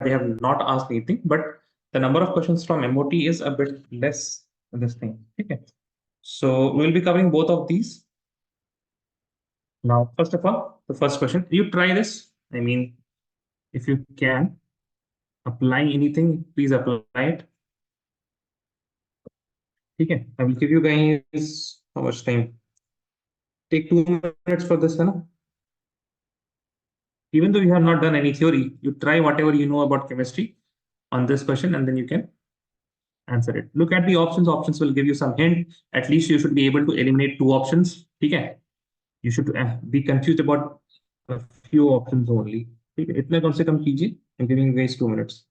they have not asked anything, but the number of questions from MOT is a bit less in this thing. Okay. So we'll be covering both of these. Now, first of all, the first question, you try this. I mean, if you can apply anything, please apply it. Okay. I will give you guys how much time? Take 2 minutes for this, Hannah. Even though you have not done any theory, you try whatever you know about chemistry on this question, and then you can answer it. Look at the options. Options will give you some hint. At least you should be able to eliminate 2 options. Okay. You should be confused about a few options only. ठीक है, इतना कम से कम कीजिए. I'm giving you guys 2 minutes.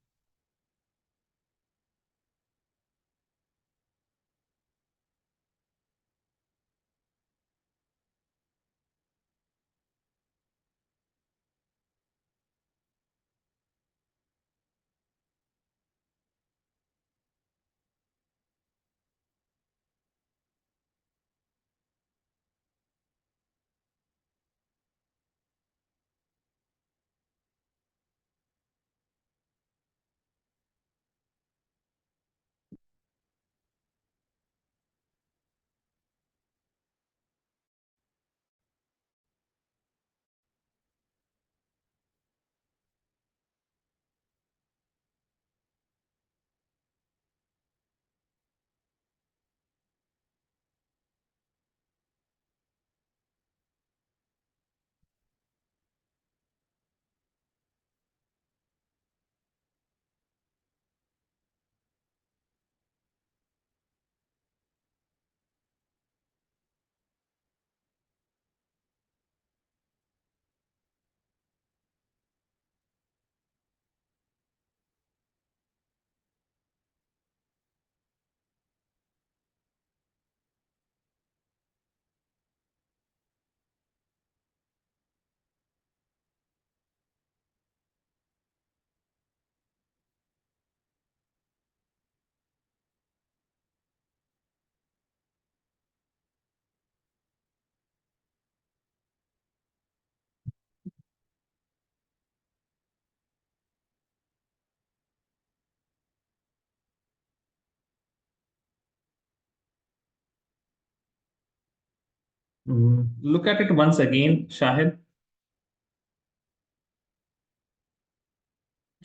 Look at it once again, Shahid.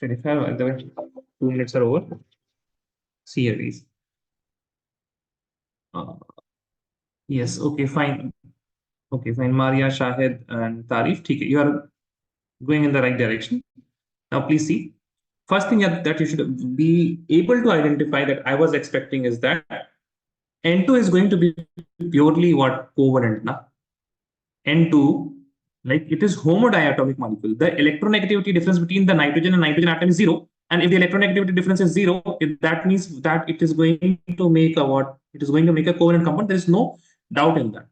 25, the 2 minutes are over. Series. Yes, okay, fine. Okay, fine. Maria, Shahid, and Tarif. You are going in the right direction. Now, please see. First thing that you should be able to identify that I was expecting is that N2 is going to be purely what covalent. Na? N2, like it is homodiatomic molecule. The electronegativity difference between the nitrogen and nitrogen atom is zero. And if the electronegativity difference is zero, that means that it is going to make a what? It is going to make a covalent compound. There is no doubt in that.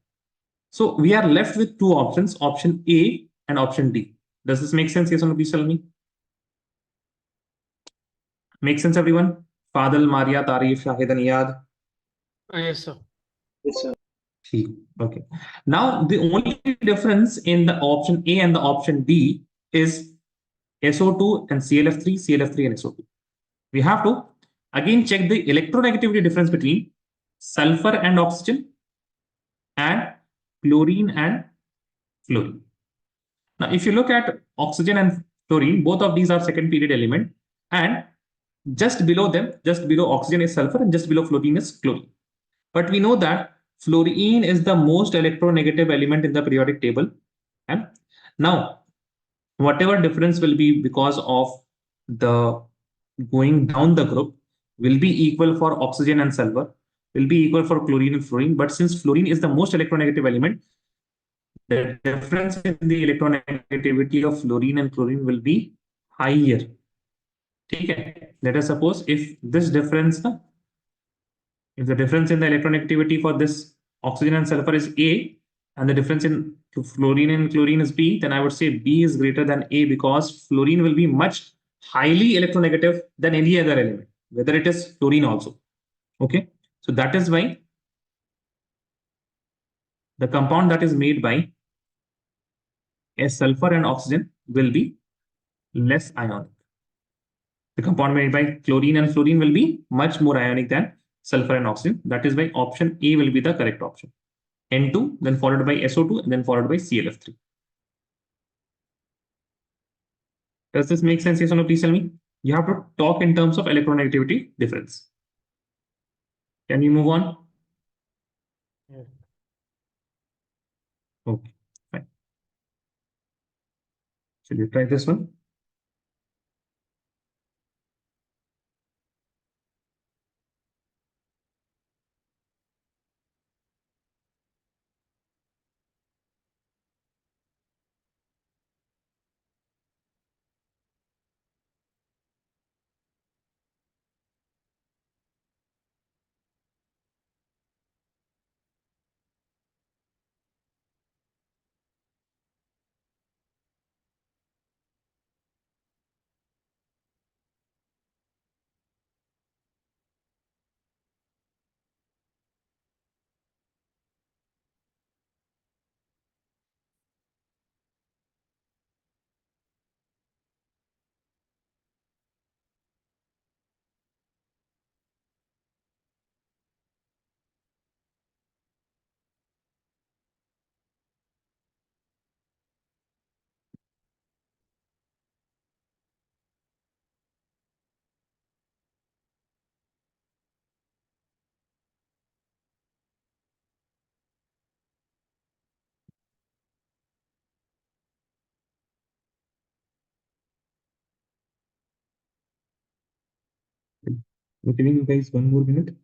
So we are left with two options, option A and option D. Does this make sense? Yes or no? Please tell me. Make sense, everyone? Fadil, Maria, Tarif, Shahid, and Iyad. Yes, sir. Yes, sir. Okay. Now, the only difference in the option A and the option D is SO2 and ClF3, ClF3 and SO2. We have to again check the electronegativity difference between sulfur and oxygen and chlorine and fluorine. Now, if you look at oxygen and fluorine, both of these are second period element, and just below them, just below oxygen is sulfur and just below fluorine is chlorine. But we know that fluorine is the most electronegative element in the periodic table. And now, whatever difference will be because of the going down the group will be equal for oxygen and sulfur, will be equal for chlorine and fluorine. But since fluorine is the most electronegative element, the difference in the electronegativity of fluorine and chlorine will be higher. Okay. Let us suppose if this difference, if the difference in the electronegativity for this oxygen and sulfur is A, and the difference in fluorine and chlorine is B, then I would say B is greater than A because fluorine will be much highly electronegative than any other element, whether it is fluorine also. Okay. So that is why the compound that is made by a sulfur and oxygen will be less ionic. The compound made by chlorine and fluorine will be much more ionic than sulfur and oxygen. That is why option A will be the correct option. N2, then followed by SO2, and then followed by ClF3. Does this make sense? Yes or no? Please tell me. You have to talk in terms of electronegativity difference. Can we move on? Yes. Okay, fine. Should we try this one? I'm giving you guys 1 more minute.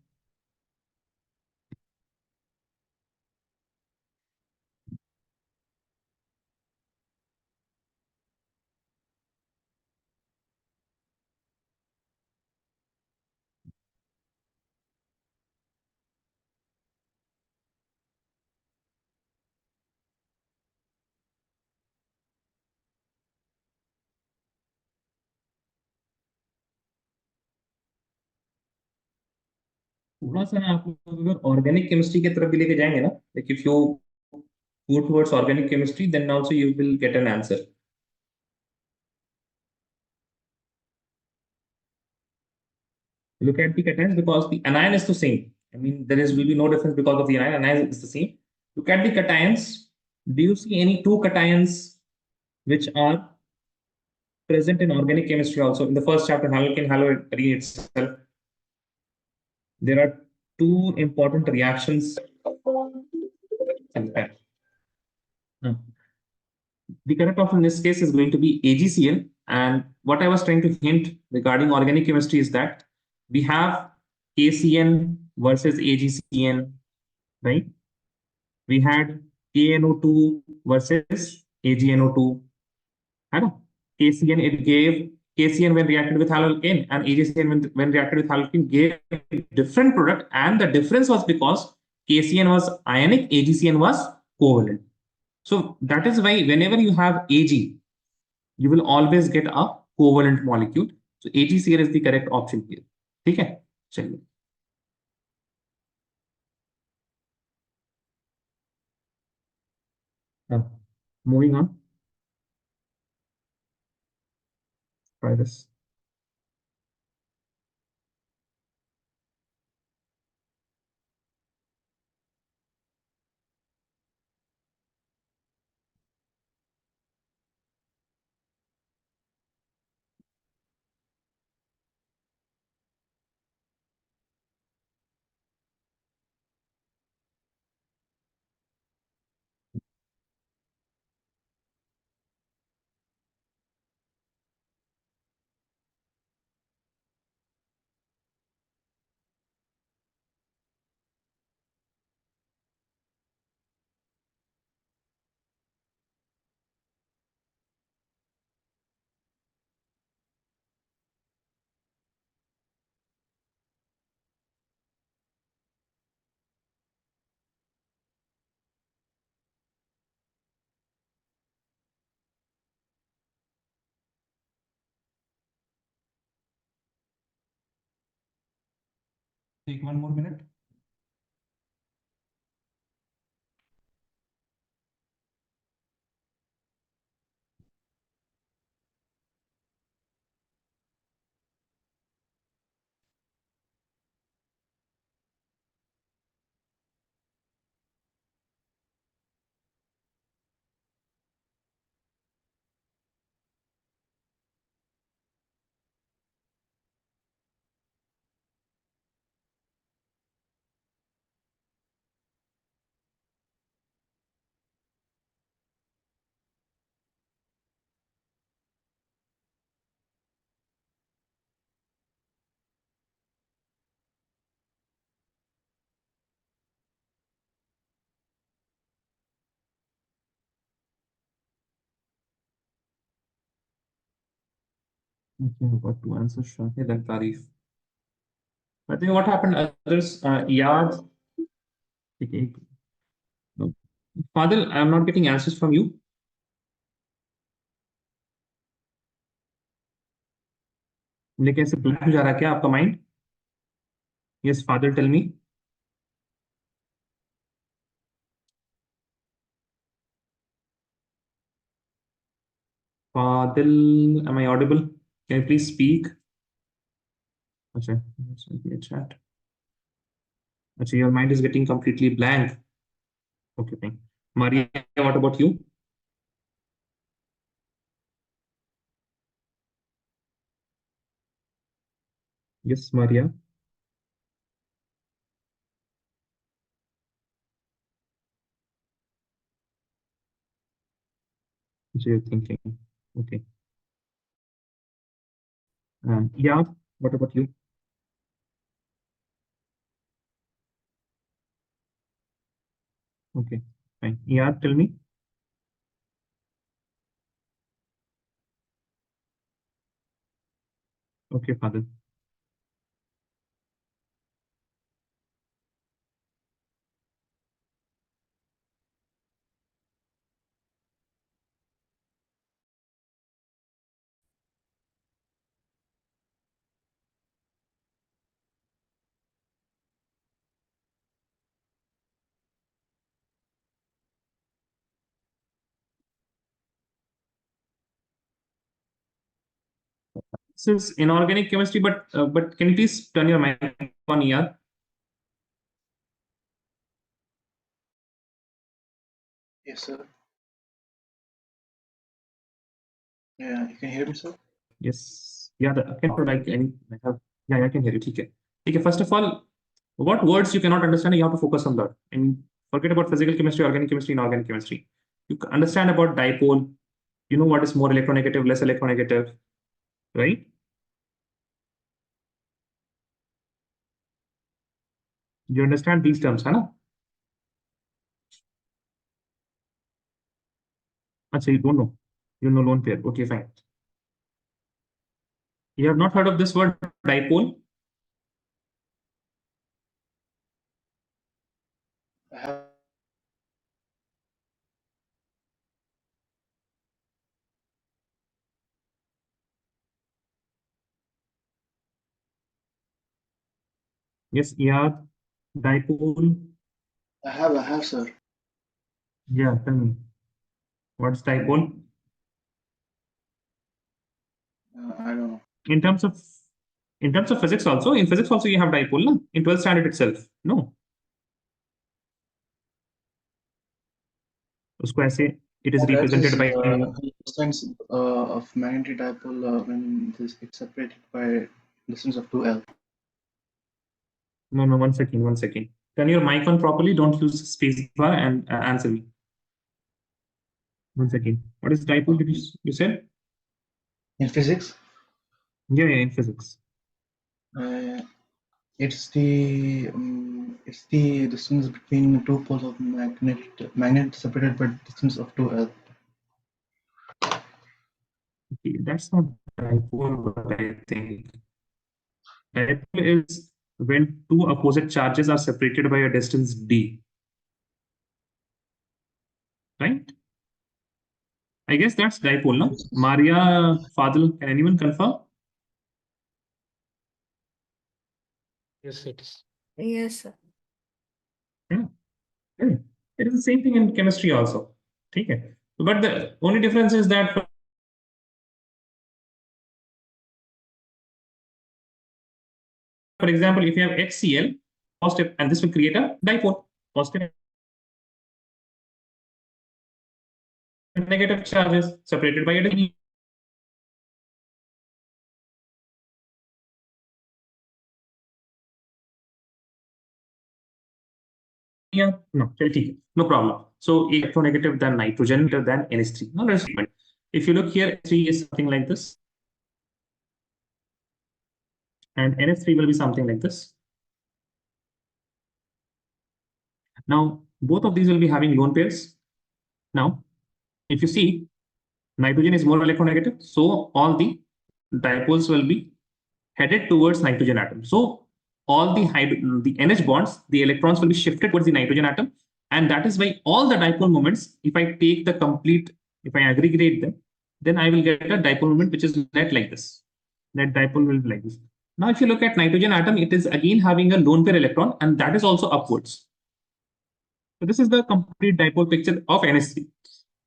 थोड़ा सा आप लोग अगर organic chemistry की तरफ भी लेके जाएंगे ना, like if you go towards organic chemistry, then also you will get an answer. Look at the cations because the anion is the same. I mean, there is will be no difference because of the anion. Anion is the same. Look at the cations. Do you see any two cations which are present in organic chemistry also? In the first chapter, halocane halorene itself, there are two important reactions. No. The correct option in this case is going to be AgCl. And what I was trying to hint regarding organic chemistry is that we have KCN versus AgCN, right? We had KNO2 versus AgNO2. I know. KCN, it gave KCN when reacted with halocane, and AgCN when reacted with halocane gave different product, and the difference was because KCN was ionic, AgCN was covalent. So that is why whenever you have Ag, you will always get a covalent molecule. So AgCl is the correct option here. ठीक है, चलिए. Now, moving on, try this. Take 1 more minute. Okay, I've got two answers. Shahid and Tarif. I think what happened, others, Yad. Okay. No. Fadil, I'm not getting answers from you. लेकिन ऐसे black हो जा रहा है क्या आपका mind? Yes, Fadil, tell me. Fadil, am I audible? Can you please speak? Okay, let's make a chat. Okay, your mind is getting completely blank. Okay, fine. Maria, what about you? Yes, Maria. So you're thinking. Okay. Yeah, what about you? Okay, fine. Yeah, tell me. Okay, Fadil. This is inorganic chemistry, but can you please turn your mic on, ER? Yes, sir. Yeah, you can hear me, sir? Yes. Yeah, I can put like any. I have, yeah, I can hear you. Okay. Okay. First of all, what words you cannot understand, you have to focus on that. And forget about physical chemistry, organic chemistry, inorganic chemistry. You understand about dipole. You know what is more electronegative, less electronegative, right? You understand these terms, huh? Achha, you don't know. You know lone pair. Okay, fine. You have not heard of this word dipole? I have. Yes, yeah. Dipole. I have, sir. Yeah, tell me. What's dipole? I don't know. In terms of physics also, in physics also you have dipole, no? In 12th standard itself. No. उसको ऐसे it is That represented is by the distance of magnetic dipole when it's separated by distance of 2L. no, 1 second, 1 second. Turn your mic on properly. Don't use space bar and answer me. 1 second. What is dipole? Did you said? In physics, Yeah, in physics. uh, it's the distance between two poles of magnet separated by distance of 2L. Okay, that's not dipole, but I think dipole is when two opposite charges are separated by a distance d, right? I guess that's dipole, no? Maria, Fadil, can anyone confirm? Yes, it is. Yes, sir. Yeah. Yeah. It is the same thing in chemistry also. Okay. But the only difference is that, for example, if you have HCl positive, and this will create a dipole, positive and negative charges separated by a dipole. Yeah, no, no problem. So electronegative than nitrogen than NH3. Now let's see. If you look here, H3 is something like this, and NH3 will be something like this. Now, both of these will be having lone pairs. Now, if you see, nitrogen is more electronegative, so all the dipoles will be headed towards nitrogen atom. So all the NH bonds, the electrons will be shifted towards the nitrogen atom, and that is why all the dipole moments, if I take the complete, if I aggregate them, then I will get a dipole moment which is net like this. Net dipole will be like this. Now, if you look at nitrogen atom, it is again having a lone pair electron, and that is also upwards. So this is the complete dipole picture of NH3.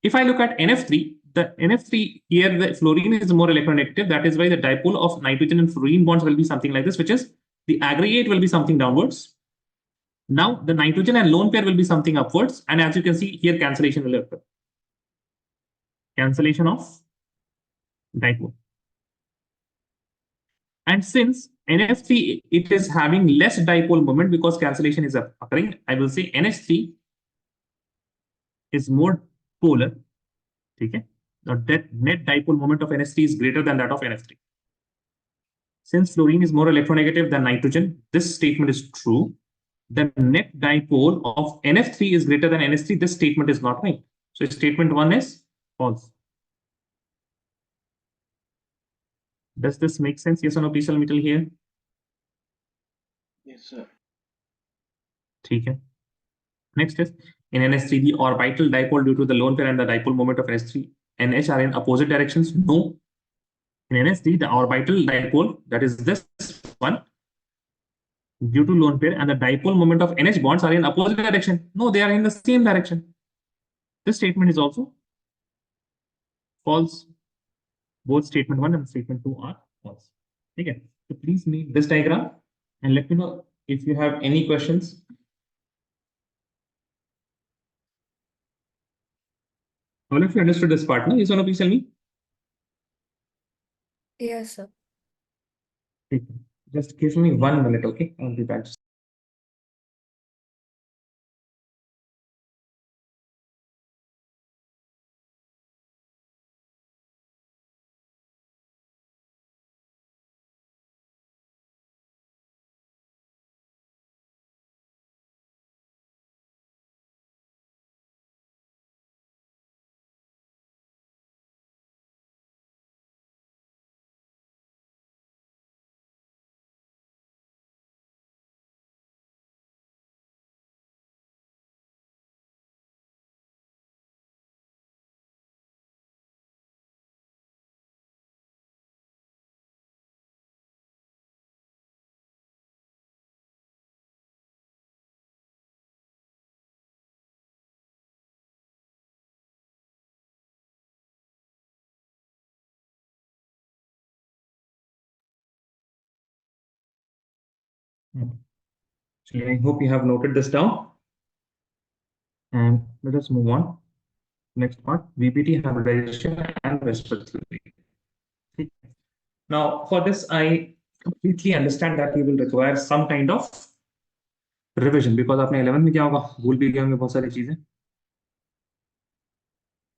If I look at NF3, the NF3 here, the fluorine is more electronegative. That is why the dipole of nitrogen and fluorine bonds will be something like this, which is the aggregate will be something downwards. Now the nitrogen and lone pair will be something upwards. And as you can see here, cancellation will occur. Cancellation of dipole. And since NF3, it is having less dipole moment because cancellation is occurring, I will say NH3 is more polar. Okay? The net dipole moment of NH3 is greater than that of NF3. Since fluorine is more electronegative than nitrogen, this statement is true. The net dipole of NF3 is greater than NH3. This statement is not right. So statement 1 is false. Does this make sense? Yes or no? Please tell me till here. Yes, sir. Okay. Next is in NH3, the orbital dipole due to the lone pair and the dipole moment of NH3 and H are in opposite directions. No. In NH3, the orbital dipole, that is this one, due to lone pair and the dipole moment of NH bonds are in opposite direction. No, they are in the same direction. This statement is also false. Both statement 1 and statement 2 are false. Okay. So please make this diagram and let me know if you have any questions. All of you understood this part, no? Yes or no? Please tell me. Yes, sir. Okay. Just give me 1 minute, okay? I'll be back. So I hope you have noted this down. And let us move on. Next part, VPT hybridization and respiratory. Now, for this, I completely understand that you will require some kind of revision because आपने 11th में क्या होगा भूल भी गए होंगे बहुत सारी चीजें.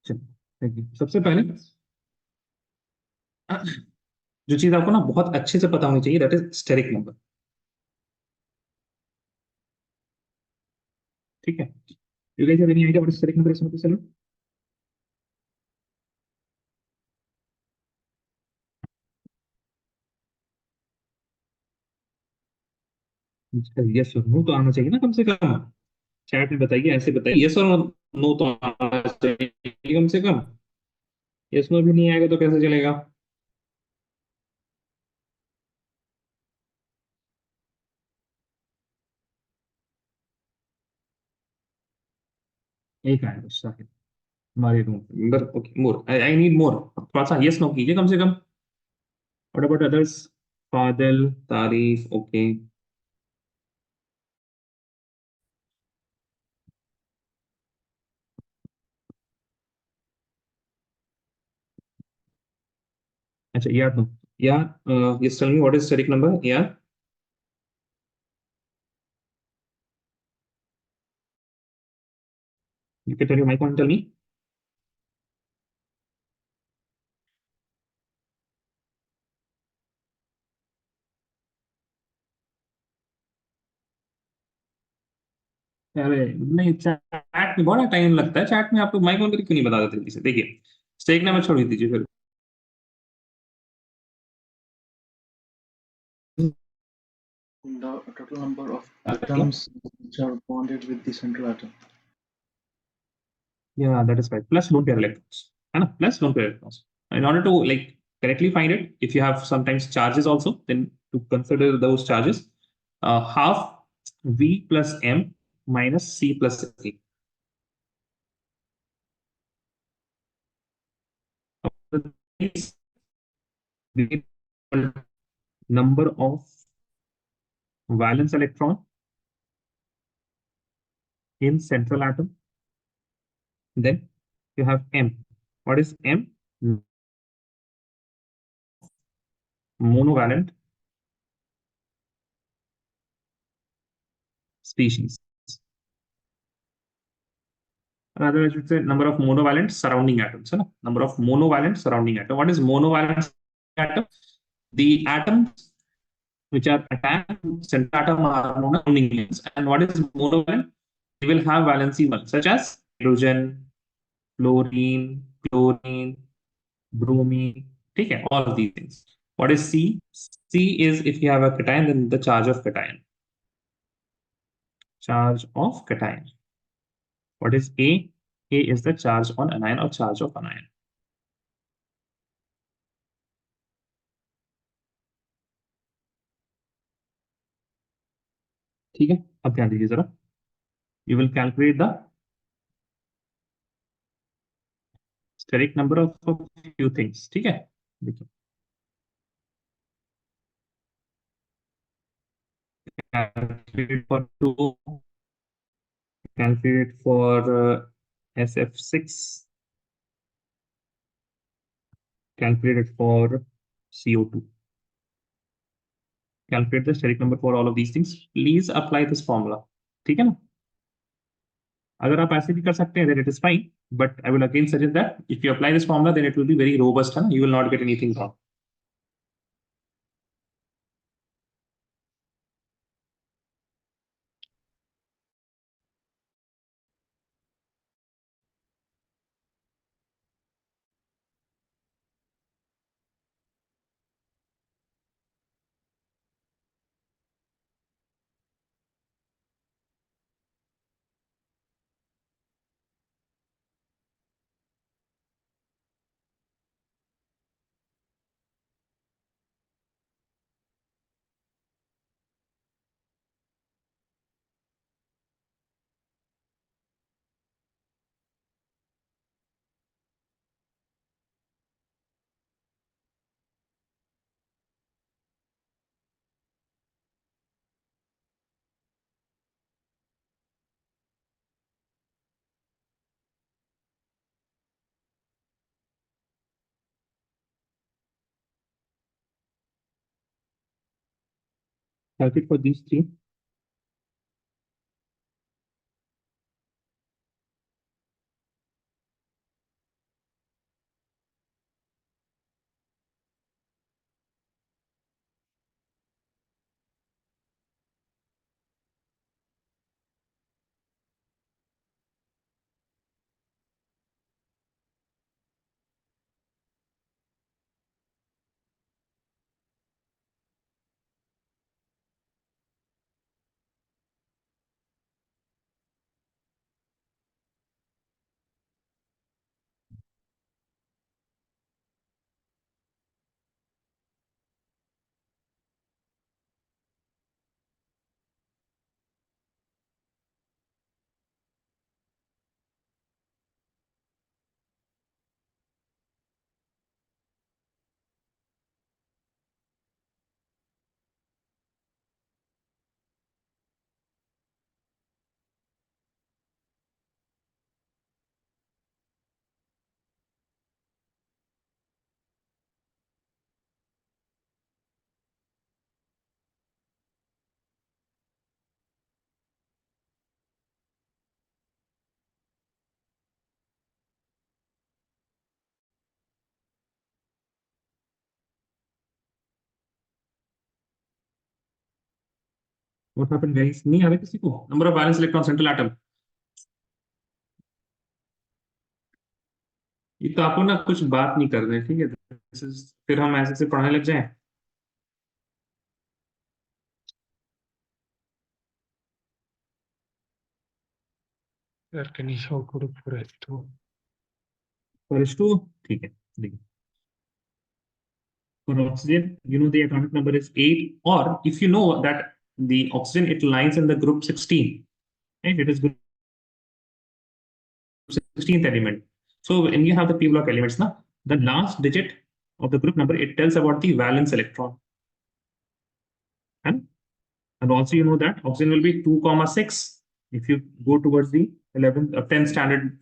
चलिए सबसे पहले जो चीज आपको ना बहुत अच्छे से पता होनी चाहिए दैट इज स्टेरिक नंबर. ठीक है. You guys have any idea what is steric number? इसमें चलो. यस और नो तो आना चाहिए ना कम से कम. चैट में बताइए, ऐसे बताइए यस और नो तो आना चाहिए कम से कम. यस नो भी नहीं आएगा तो कैसे चलेगा. एक आएगा शायद हमारे रूम अंदर. Okay more I need more. थोड़ा सा यस नो कीजिए कम से कम. What about others. Fadil Tarif. Okay. अच्छा यार नो. यार yes tell me what is steric number. यार you can tell your mic on. Tell me. अरे नहीं चैट में बड़ा टाइम लगता है. चैट में आप लोग माइक ऑन करके क्यों नहीं बता देते जल्दी से. देखिए स्टेक नंबर छोड़ दीजिए फिर. The total number of Okay. atoms which are bonded with the central atom. Yeah, that is right. Plus lone pair electrons. है ना? Plus lone pair electrons. In order to like correctly find it, if you have sometimes charges also, then to consider those charges, half V plus M minus C plus A. The number of valence electron in central atom. Then you have M. What is M? Monovalent species. Rather, I should say number of monovalent surrounding atoms. है ना? Number of monovalent surrounding atom. What is monovalent atom? The atoms which are attached to central atom are known as surrounding atoms. And what is monovalent? They will have valency 1, such as hydrogen, fluorine, chlorine, bromine. Okay, all of these things. What is C? C is if you have a cation, then the charge of cation. Charge of cation. What is A? A is the charge on anion or charge of anion. ठीक है, अब ध्यान दीजिए जरा. You will calculate the steric number of a few things. ठीक है, देखिए. Calculate for 2, calculate for SF6, calculate it for CO2. Calculate the steric number for all of these things. Please apply this formula. ठीक है ना? अगर आप ऐसे भी कर सकते हैं, then it is fine. But I will again suggest that if you apply this formula, then it will be very robust. है ना? You will not get anything wrong. Calculate for these three. What happened, guys? नहीं आ रहा किसी को? Number of valence electron central atom. ये तो आप लोग ना कुछ बात नहीं कर रहे, ठीक है? फिर हम ऐसे से पढ़ने लग जाएं. Sir, can you show group for H2? For H2, ठीक है, देखिए. For oxygen, you know the atomic number is 8, or if you know that the oxygen, it lies in the group 16, right? It is group 16th element. So when you have the p block elements, now the last digit of the group number, it tells about the valence electron. And also you know that oxygen will be 2 comma 6. If you go towards the 11th or 10th standard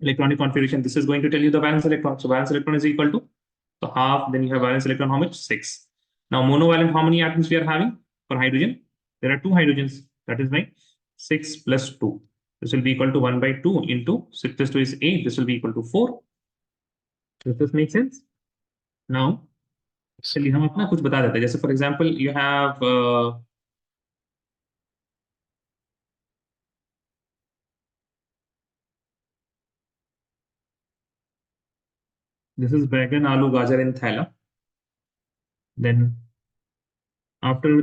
electronic configuration, this is going to tell you the valence electron. So valence electron is equal to, so half, then you have valence electron, how much? 6. Now monovalent, how many atoms we are having for hydrogen? There are 2 hydrogens. That is like 6 plus 2. This will be equal to 1 by 2 into 6 plus 2 is 8. This will be equal to 4. Does this make sense? Now, चलिए हम अपना कुछ बता देते हैं. जैसे for example, you have this is बैगन, आलू, गाजर in thala. Then after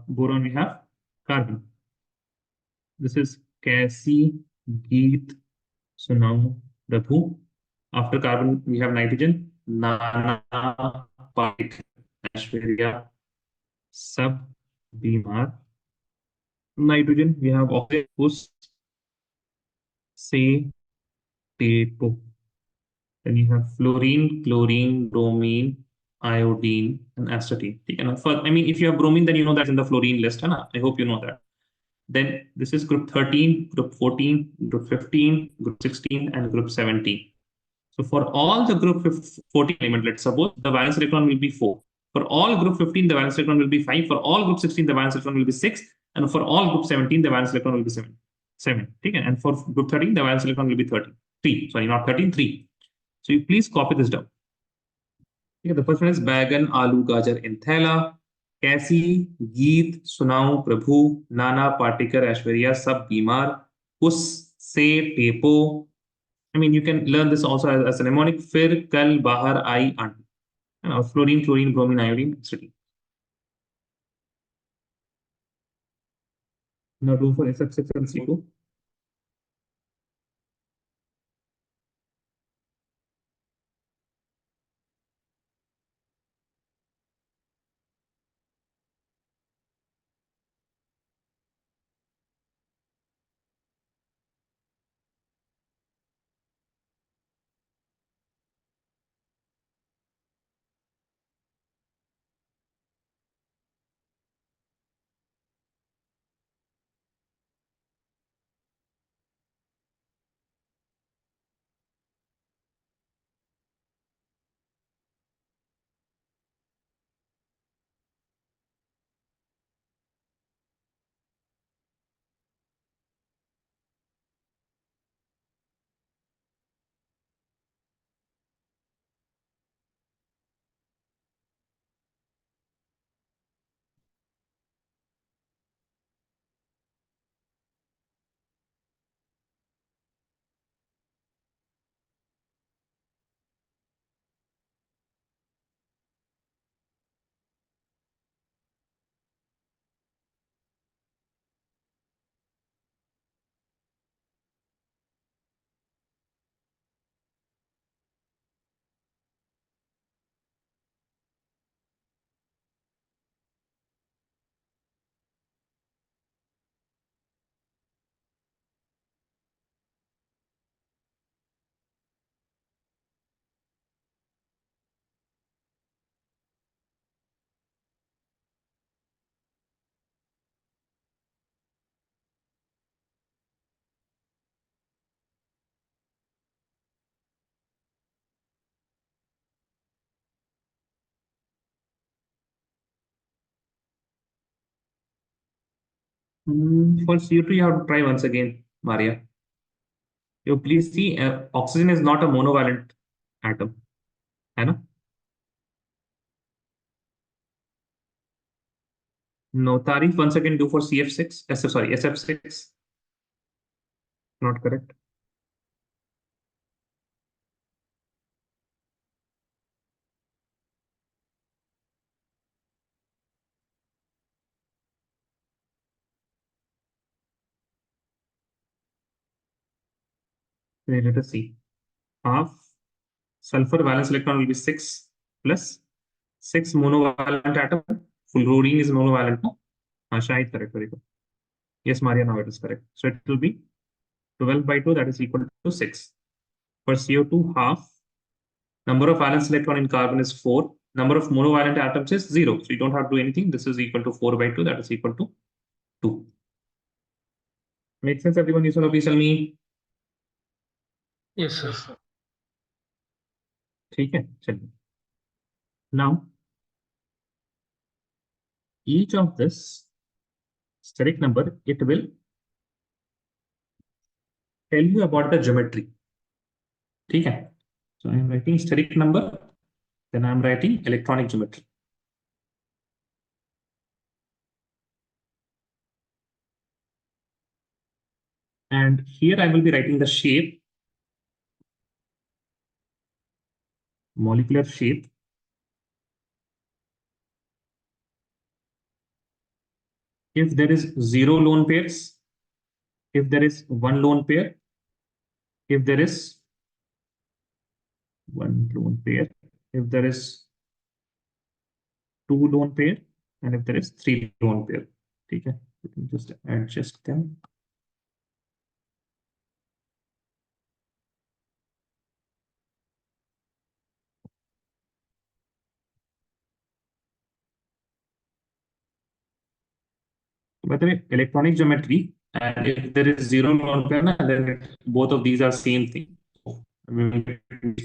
boron, we have carbon. This is कैसी, गीत, सुनाऊं, Raghu. After carbon, we have nitrogen, नाना, पारिक, ऐश्वर्या, सब, बीमार. Nitrogen, we have oxygen, उस, से, टेपो. Then you have fluorine, chlorine, bromine, iodine, and astatine. And for, I mean, if you have bromine, then you know that's in the fluorine list. Hai na? I hope you know that. Then this is group 13, group 14, group 15, group 16, and group 17. So for all the group 14 element, let's suppose the valence electron will be 4. For all group 15, the valence electron will be 5. For all group 16, the valence electron will be 6. And for all group 17, the valence electron will be 7. 7. Okay? And for group 13, the valence electron will be 30. 3. Sorry, not 13, 3. So you please copy this down. Okay, the first one is बैगन, आलू, गाजर in थैला. कैसी, गीत, सुनाऊं, प्रभु, नाना, पाटेकर, ऐश्वर्या, सब बीमार. उस, से, टेपो. I mean, you can learn this also as a mnemonic. फिर, कल, बाहर, आई, aunty. Fluorine, chlorine, bromine, iodine, etc. Now do for SF6 and CO. For CO2, you have to try once again, Maria. You please see, oxygen is not a monovalent atom. है ना? No, Tarif, once again do for CF6. Sorry, SF6. Not correct. let us see. Half sulfur valence electron will be 6 plus 6 monovalent atom. Fluorine is monovalent, no? Shahid, correct, very good. Yes, Maria, now it is correct. So it will be 12 by 2, that is equal to 6. For CO2, half. Number of valence electron in carbon is 4. Number of monovalent atoms is 0. So you don't have to do anything. This is equal to 4 by 2, that is equal to 2. Make sense, everyone? Yusuf, please tell me. Yes, sir. Yes, sir. ठीक है, चलिए. Now, each of this steric number, it will tell you about the geometry. ठीक है? So I am writing steric number, then I am writing electronic geometry. And here I will be writing the shape, molecular shape. If there is 0 lone pairs, if there is 1 lone pair, if there is 1 lone pair, if there is 2 lone pair, and if there is 3 lone pair. ठीक है? Let me just adjust them. By the way, electronic geometry, and if there is 0 lone pair, then both of these are same thing. So,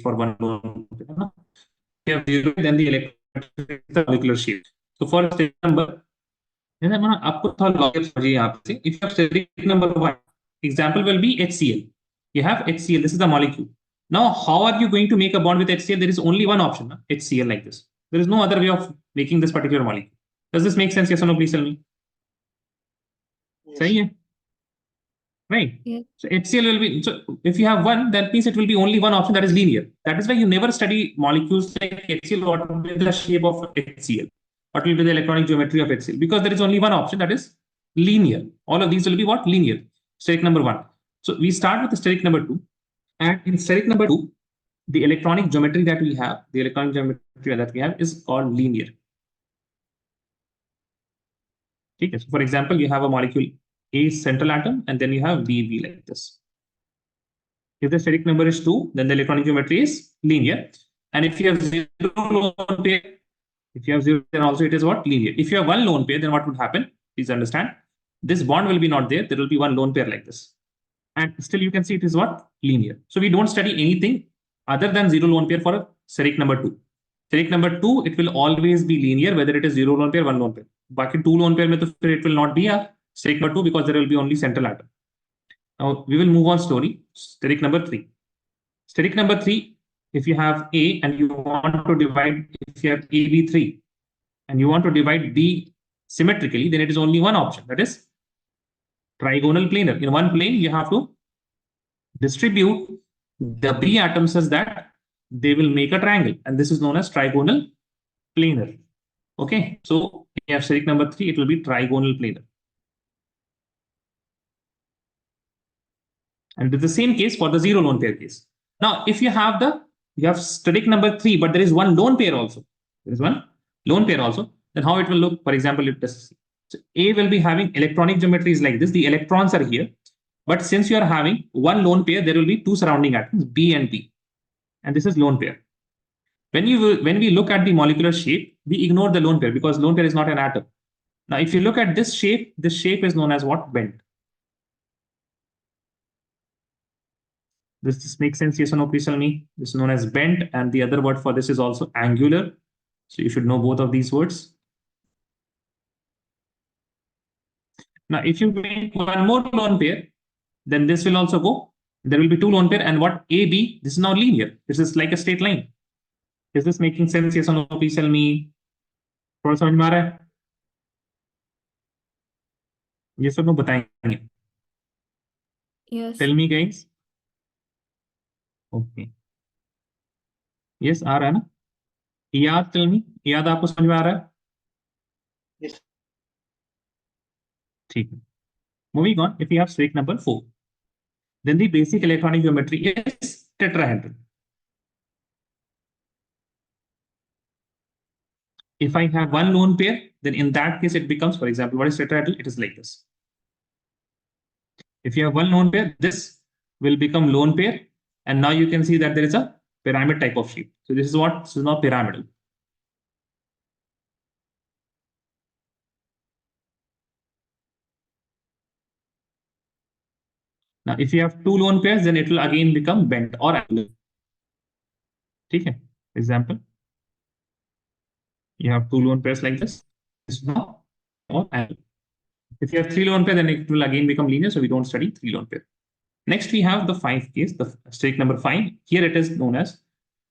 for 1 lone pair, if you have 0, then the electronic is the molecular shape. So for steric number, आपको थोड़ा logic समझिए यहाँ पे. If you have steric number 1, example will be HCl. You have HCl. This is the molecule. Now, how are you going to make a bond with HCl? There is only one option, HCl like this. There is no other way of making this particular molecule. Does this make sense? Yes or no? Please tell me. Yes. सही है? Right? Yes. So HCl will be, so if you have one, that means it will be only one option, that is linear. That is why you never study molecules like HCl. What will be the shape of HCl? What will be the electronic geometry of HCl? Because there is only one option, that is linear. All of these will be what? Linear. Steric number 1. So we start with the steric number 2. And in steric number 2, the electronic geometry that we have, is called linear. Okay? So for example, you have a molecule A central atom, and then you have B like this. If the steric number is 2, then the electronic geometry is linear. And if you have 0 lone pair, then also it is what? Linear. If you have 1 lone pair, then what would happen? Please understand. This bond will be not there. There will be 1 lone pair like this. And still you can see it is what? Linear. So we don't study anything other than 0 lone pair for steric number 2. Steric number 2, it will always be linear, whether it is 0 lone pair, 1 lone pair. Baki 2 lone pair, it will not be a steric number 2 because there will be only central atom. Now we will move on slowly. Steric number 3. Steric number 3, if you have A and you want to divide, if you have AB3 and you want to divide B symmetrically, then it is only one option, that is trigonal planar. In one plane, you have to distribute the B atoms such that they will make a triangle, and this is known as trigonal planar. Okay, so we have steric number 3, it will be trigonal planar. And it is the same case for the 0 lone pair case. Now, if you have steric number 3, but there is 1 lone pair also. There is 1 lone pair also. Then how it will look? For example, so A will be having electronic geometries like this. The electrons are here. But since you are having 1 lone pair, there will be 2 surrounding atoms, B and P. And this is lone pair. When we look at the molecular shape, we ignore the lone pair because lone pair is not an atom. Now, if you look at this shape is known as what? Bent. Does this make sense? Yes or no? Please tell me. This is known as bent, and the other word for this is also angular. So you should know both of these words. Now, if you make 1 more lone pair, then this will also go. There will be 2 lone pair, and what? AB, this is now linear. This is like a straight line. Is this making sense? Yes or no? Please tell me. थोड़ा समझ में आ रहा है? Yes or no? बताएंगे. Yes. Tell me, guys. Okay. Yes, आ रहा है ना? याद, tell me. याद आपको समझ में आ रहा है? Yes. ठीक है. Moving on, if we have steric number 4. then the basic electronic geometry is tetrahedral. If I have one lone pair, then in that case it becomes, for example, what is tetrahedral? It is like this. If you have one lone pair, this will become lone pair, and now you can see that there is a pyramid type of shape. So this is what this is now pyramidal. Now, if you have two lone pairs, then it will again become bent or angular. Okay. Example. You have two lone pairs like this. This is now or angular. If you have three lone pairs, then it will again become linear. So we don't study three lone pair. Next, we have the 5 case, the streak number 5. Here it is known as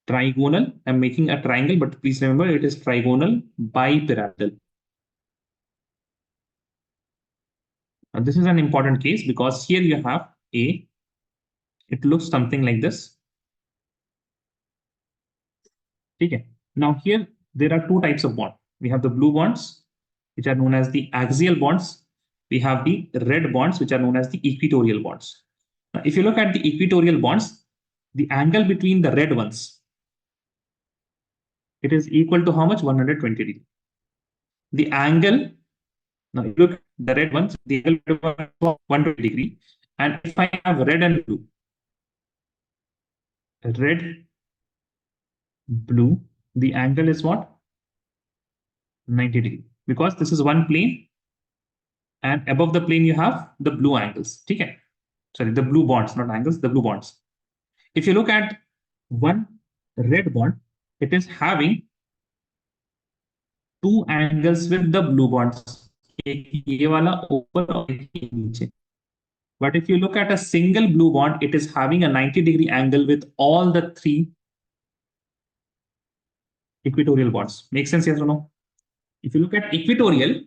trigonal. I'm making a triangle, but please remember it is trigonal bipyramidal. Now, this is an important case because here you have A. It looks something like this. Okay. Now here there are two types of bonds. We have the blue bonds, which are known as the axial bonds. We have the red bonds, which are known as the equatorial bonds. Now, if you look at the equatorial bonds, the angle between the red ones, it is equal to how much? 120 degrees. The angle, now you look at the red ones, the angle is 120 degrees. And if I have red and blue, red, blue, the angle is what? 90 degrees. Because this is one plane, and above the plane you have the blue angles. Okay. Sorry, the blue bonds, not angles, the blue bonds. If you look at one red bond, it is having two angles with the blue bonds. But if you look at a single blue bond, it is having a 90-degree angle with all the three equatorial bonds. Make sense, yes or no? If you look at equatorial,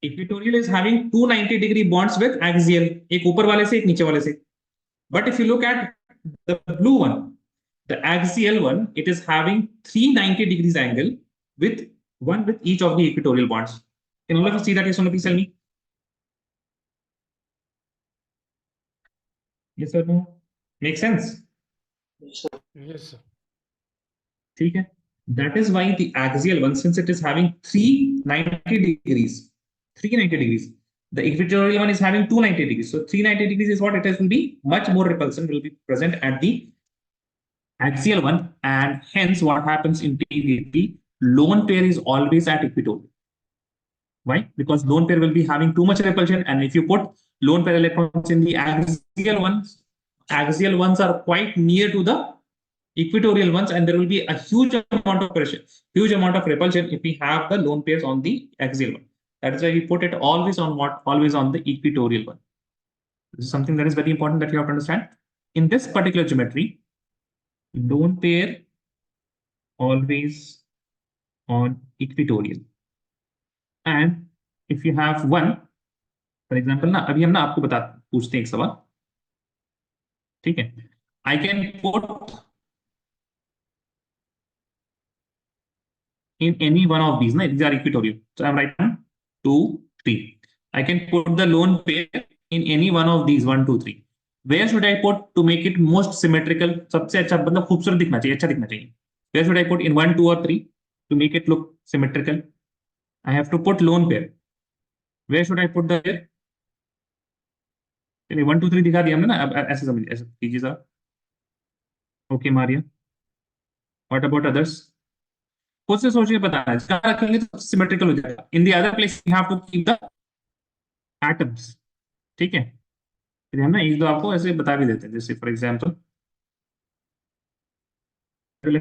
equatorial is having two 90-degree bonds with axial. एक ऊपर वाले से, एक नीचे वाले से. But if you look at the blue one, the axial one, it is having 390 degrees angle with one with each of the equatorial bonds. Can all of you see that? Yes or no? Please tell me. Yes or no? Make sense? Yes, sir. Okay. That is why the axial one, since it is having 390 degrees, the equatorial one is having 290 degrees. So 390 degrees is what it is, will be much more repulsion will be present at the axial one, and hence what happens in the lone pair is always at equatorial. Why? Because lone pair will be having too much repulsion, and if you put lone pair electrons in the axial ones are quite near to the equatorial ones, and there will be a huge amount of pressure, huge amount of repulsion if we have the lone pairs on the axial one. That is why we put it always on what? Always on the equatorial one. This is something that is very important that you have to understand. In this particular geometry, lone pair always on equatorial. And if you have one, for example, ना अभी हम ना आपको पूछते हैं एक सवाल, ठीक है? I can put in any one of these, these are equatorial. So I'm writing 1, 2, 3. I can put the lone pair in any one of these 1, 2, 3. Where should I put to make it most symmetrical? सबसे अच्छा मतलब खूबसूरत दिखना चाहिए, अच्छा दिखना चाहिए. Where should I put in 1, 2 or 3 to make it look symmetrical? I have to put lone pair. Where should I put the pair? 1, 2, 3 दिखा दिया हमने ना. अब ऐसे समझिए, ऐसे कीजिए sir. Okay, Maria. What about others? खुद से सोच के बताना है. जहाँ रखेंगे तो सिमेट्रिकल हो जाएगा. In the other place we have to keep the atoms. ठीक है? फिर हम ना एक दो आपको ऐसे बता भी देते हैं. जैसे फॉर एग्जाम्पल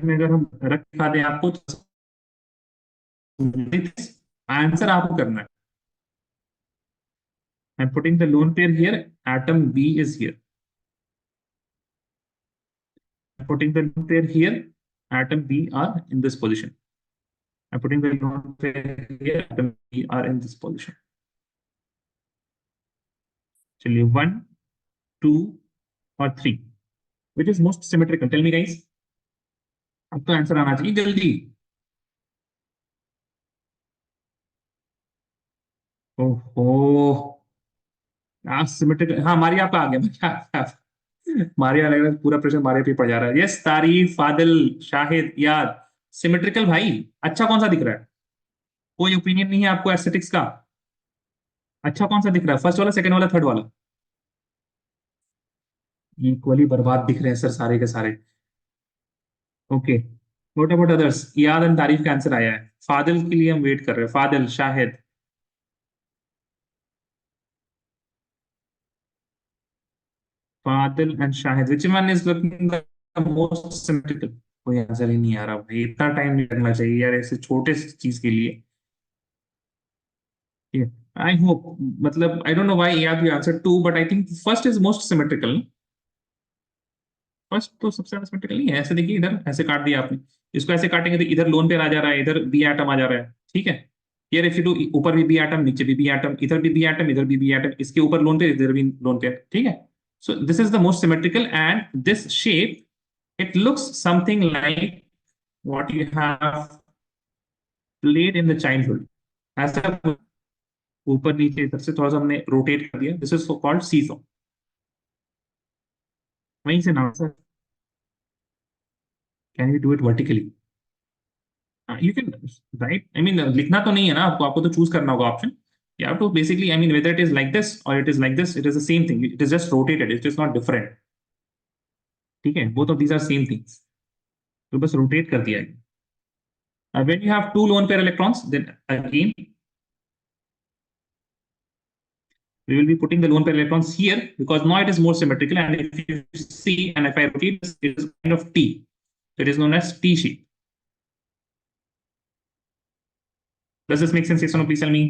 में अगर हम रख दिखा दें आपको तो आंसर आपको करना है. I'm putting the lone pair here. Atom B is here. I'm putting the lone pair here. Atom B are in this position. I'm putting the lone pair here. Atom B are in this position. चलिए 1, 2 or 3. Which is most symmetrical? Tell me, guys. आपका answer आना चाहिए जल्दी. ओहो, symmetrical. हाँ, मारिया आपका आ गया. मारिया लग रहा है पूरा प्रेशर मारिया पे पड़ जा रहा है। यस, तारीफ, फादिल, शाहिद, याद। सिमेट्रिकल भाई, अच्छा कौन सा दिख रहा है? कोई ओपिनियन नहीं है आपको एस्थेटिक्स का? अच्छा कौन सा दिख रहा है, फर्स्ट वाला, सेकंड वाला, थर्ड वाला? इक्वली बर्बाद दिख रहे हैं सर सारे के सारे। Okay, what about others? याद एंड तारीफ का आंसर आया है। फादिल के लिए हम वेट कर रहे हैं, Fadil, Shahid. Fadil and Shahid, which one is looking the most symmetrical? कोई आंसर ही नहीं आ रहा भाई, इतना टाइम नहीं लगना चाहिए यार ऐसे छोटे से चीज के लिए। आई होप, मतलब आई डोंट नो व्हाई याद you answer to, but I think first is most symmetrical. First तो सबसे ज्यादा सिमेट्रिकल नहीं है। ऐसे देखिए, इधर ऐसे काट दिया आपने, इसको ऐसे काटेंगे तो इधर लोन पेयर आ जा रहा है, इधर बी एटम आ जा रहा है, ठीक है। हियर इफ यू डू, ऊपर भी बी एटम, नीचे भी बी एटम, इधर भी बी एटम, इधर भी बी एटम, इसके ऊपर लोन पेयर, इधर भी लोन पेयर, ठीक है। So this is the most symmetrical and this shape it looks something like what you have played in the childhood। ऐसा ऊपर नीचे इधर से थोड़ा सा हमने रोटेट कर दिया, दिस इज कॉल्ड सीसॉ। वहीं से नाम sir, can you do it vertically? You can write, I mean लिखना तो नहीं है ना आपको, आपको तो चूज करना होगा option. You have to basically, I mean, whether it is like this or it is like this, it is the same thing. It is just rotated. It is not different. ठीक है, both of these are same things. तो बस rotate कर दिया है। When you have two lone pair electrons, then again we will be putting the lone pair electrons here because now it is more symmetrical. And if you see, and if I rotate this, it is kind of T. So it is known as T shape. Does this make sense? Yes or no? Please tell me.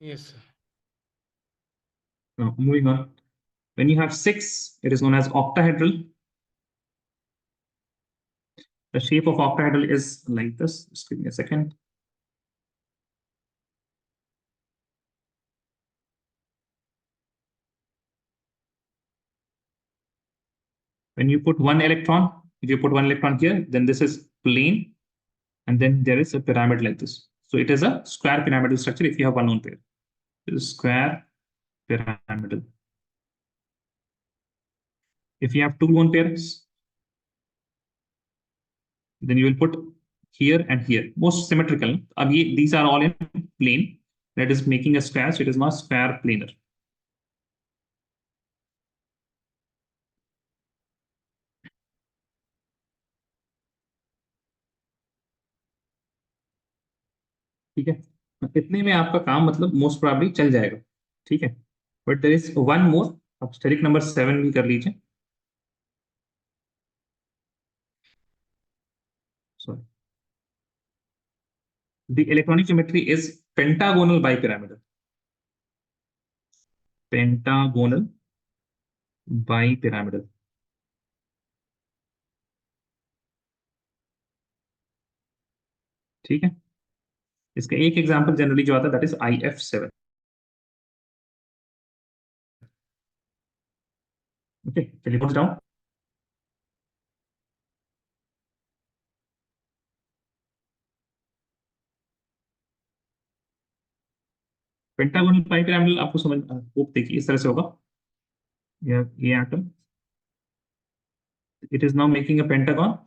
Yes, sir. Now, moving on. When you have six, it is known as octahedral. The shape of octahedral is like this. Just give me a second. When you put one electron, if you put one electron here, then this is plane, and then there is a pyramid like this. So it is a square pyramidal structure if you have one lone pair. It is square pyramidal. If you have two lone pairs, then you will put here and here, most symmetrical. These are all in plane. That is making a square, so it is not square planar. ठीक है, इतने में आपका काम मतलब most probably चल जाएगा, ठीक है। But there is one more, आप स्टेरिक नंबर 7 भी कर लीजिए। Sorry, the electronic geometry is pentagonal bipyramidal. Pentagonal bipyramidal, ठीक है। इसका एक एग्जांपल जनरली जो आता है दैट इज IF7। ओके, चलिए पहुंच डाउन। पेंटागोनल बाइपिरामिडल आपको समझ, होप देखिए इस तरह से होगा। ये atom, it is now making a pentagon,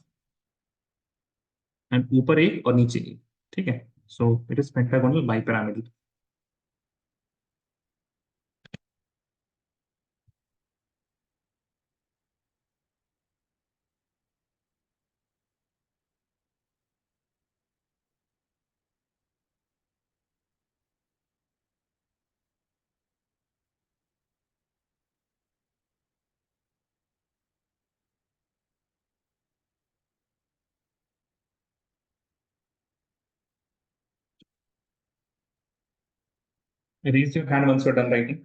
and ऊपर एक और नीचे एक, ठीक है। So it is pentagonal bipyramidal. Raise your hand once you're done writing.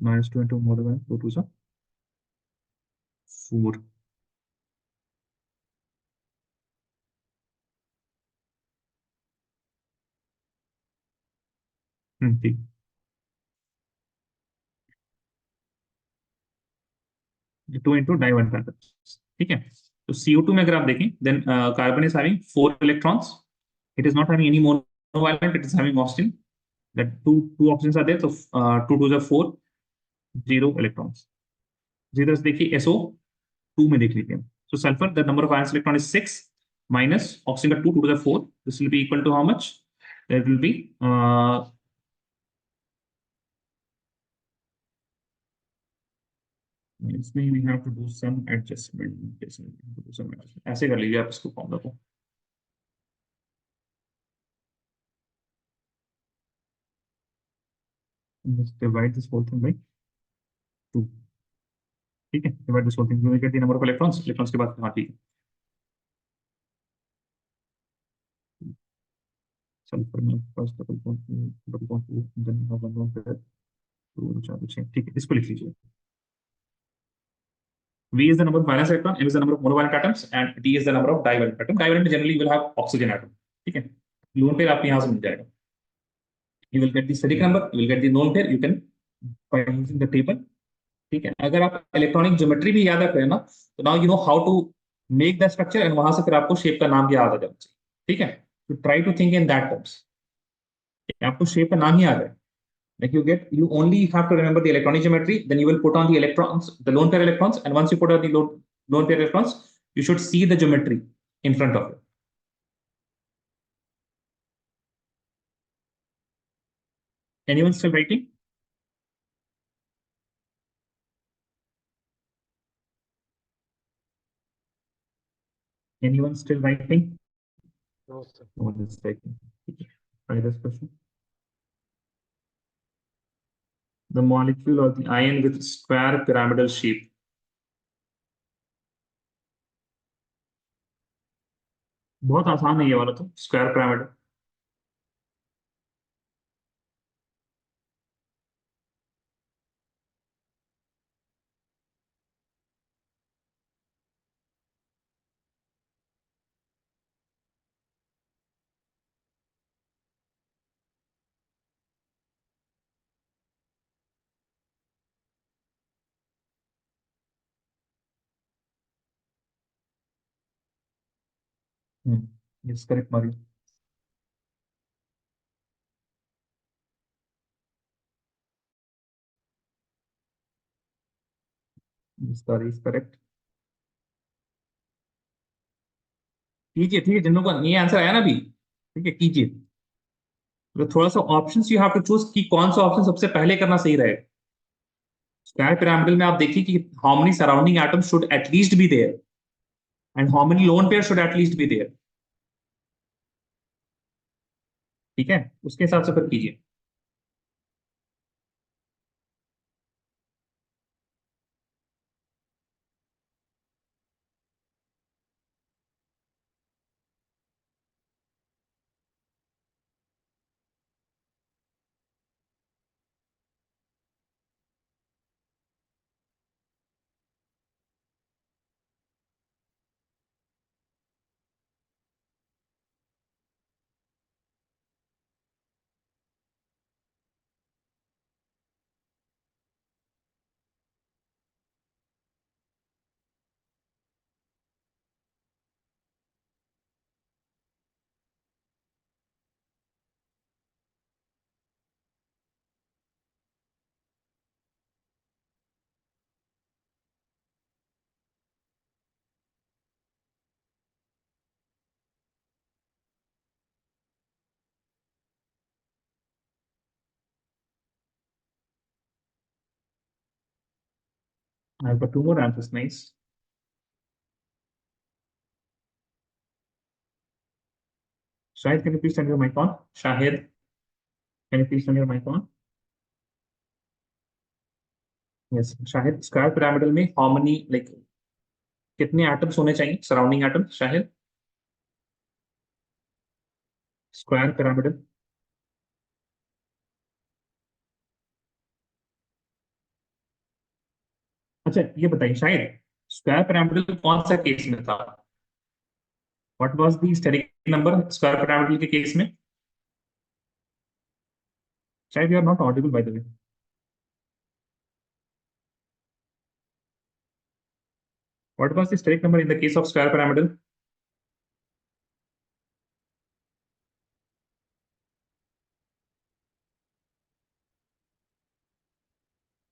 -2 into more than 2 2 are 4. ठीक 2 into डाइवैलेंट एटम्स। ठीक है, तो CO2 में अगर आप देखें, then carbon is having 4 electrons, it is not having any monovalent, it is having oxygen, that two options are there, तो 2 2 are 4, 0 electrons. इधर से देखिए SO2 में देख लीजिए, so sulfur the number of valence electron is 6 minus oxygen का 2 2 to the 4, this will be equal to how much? That will be इसमें we have to do some adjustment, ऐसे कर लीजिए आप इसको फॉर्मूला को। Just divide this whole thing by 2। ठीक है, divide this whole thing, you will get the number of electrons, electrons के बाद, हाँ ठीक है, सल्फर में first double bond then one bond पे 2 4 6, ठीक है, इसको लिख लीजिए। V is the number of valence electron, M is the number of monovalent atoms, and D is the number of divalent atom. Divalent generally will have oxygen atom. ठीक है, lone pair आपको यहाँ से मिल जाएगा। You will get the steric number, you will get the lone pair, you can by using the table। ठीक है, अगर आप इलेक्ट्रॉनिक ज्योमेट्री भी याद रखें ना, तो now you know how to make the structure, and वहां से फिर आपको शेप का नाम भी याद आ जाना चाहिए। ठीक है, तो try to think in that terms, आपको शेप का नाम ही याद है। Like you only have to remember the electronic geometry, then you will put on the electrons, the lone pair electrons, and once you put on the lone pair electrons, you should see the geometry in front of you। Anyone still writing? Anyone still writing? No, sir. No one is writing। Try this question. The molecule or the ion with square pyramidal shape। बहुत आसान है ये वाला, तो square pyramid. Yes, correct, Mario। Yes, Mario is correct। कीजिए, ठीक है, जिन लोगों को ये आंसर आया ना अभी, ठीक है कीजिए। तो थोड़ा सा options you have to choose कि कौन सा ऑप्शन सबसे पहले करना सही रहेगा। स्क्वायर पिरामिडल में आप देखिए कि how many surrounding atoms should at least be there, and how many lone pair should at least be there. ठीक है, उसके हिसाब से फिर कीजिए। I have got two more answers, nice। Shahid, can you please turn your mic on? Shahid, can you please turn your mic on? Yes, Shahid, square pyramidal में how many like कितने atoms होने चाहिए, surrounding atoms, Shahid? Square pyramidal अच्छा ये बताइए शायद square pyramidal कौन सा केस में था? What was the steric number square pyramidal के केस में? शायद you are not audible by the way. What was the steric number in the case of square pyramidal?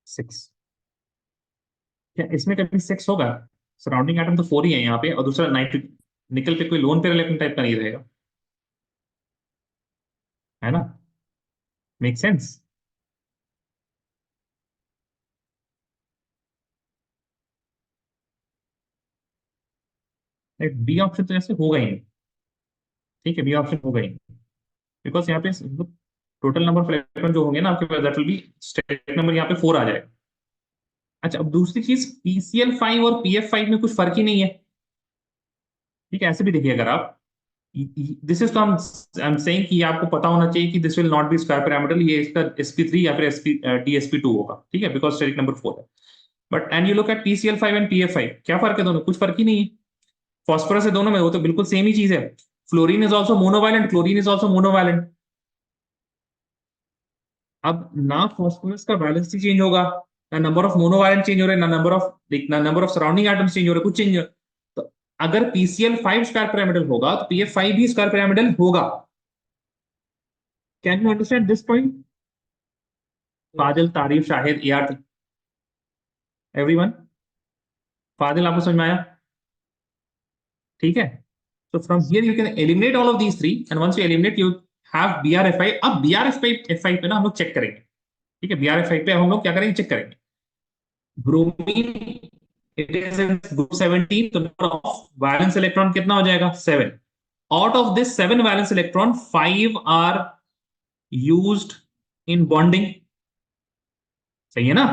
6. क्या इसमें कभी 6 होगा? सराउंडिंग एटम तो 4 ही है यहाँ पे, और दूसरा नाइट्रिक निकल पे कोई लोन पेयर इलेक्ट्रॉन टाइप का नहीं रहेगा, है ना? Make sense? बी ऑप्शन तो ऐसे होगा ही नहीं. ठीक है, बी ऑप्शन होगा ही नहीं, बिकॉज यहाँ पे टोटल नंबर ऑफ इलेक्ट्रॉन जो होंगे ना आपके पास, that will be steric number यहाँ पे 4 आ जाएगा. अच्छा, अब दूसरी चीज PCl5 और PF5 में कुछ फर्क ही नहीं है. ठीक है, ऐसे भी देखिए अगर आप, दिस इज तो आई एम सेइंग कि आपको पता होना चाहिए कि this will not be square pyramidal, ये इसका sp3 या फिर DsP2 होगा. ठीक है, बिकॉज स्टेरिक नंबर 4 है. But and you look at PCl5 and PF5, क्या फर्क है दोनों? कुछ फर्क ही नहीं है. फॉस्फोरस है दोनों में, वो तो बिल्कुल सेम ही चीज है. Fluorine is also monovalent, chlorine is also monovalent. अब ना फॉस्फोरस का वैलेंसी चेंज होगा, ना नंबर ऑफ मोनोवालेंट चेंज हो रहे, ना number of surrounding atoms change हो रहे, कुछ चेंज. तो अगर PCl5 स्क्वायर पिरामिडल होगा तो PF5 भी स्क्वायर पिरामिडल होगा. Can you understand this point? Yes. फाजिल, तारीफ, शाहिद, AR, एवरीवन. फाजिल आपको समझ में आया? ठीक है. So from here you can eliminate all of these three, and once you eliminate you have BRF5. अब BRF5 पे ना हम लोग चेक करेंगे. ठीक है, BRF5 पे हम लोग क्या करेंगे? चेक करेंगे. Bromine, it is in group 17, तो नंबर ऑफ वैलेंस इलेक्ट्रॉन कितना हो जाएगा? 7. Out of this 7 valence electron 5 are used in bonding. सही है ना?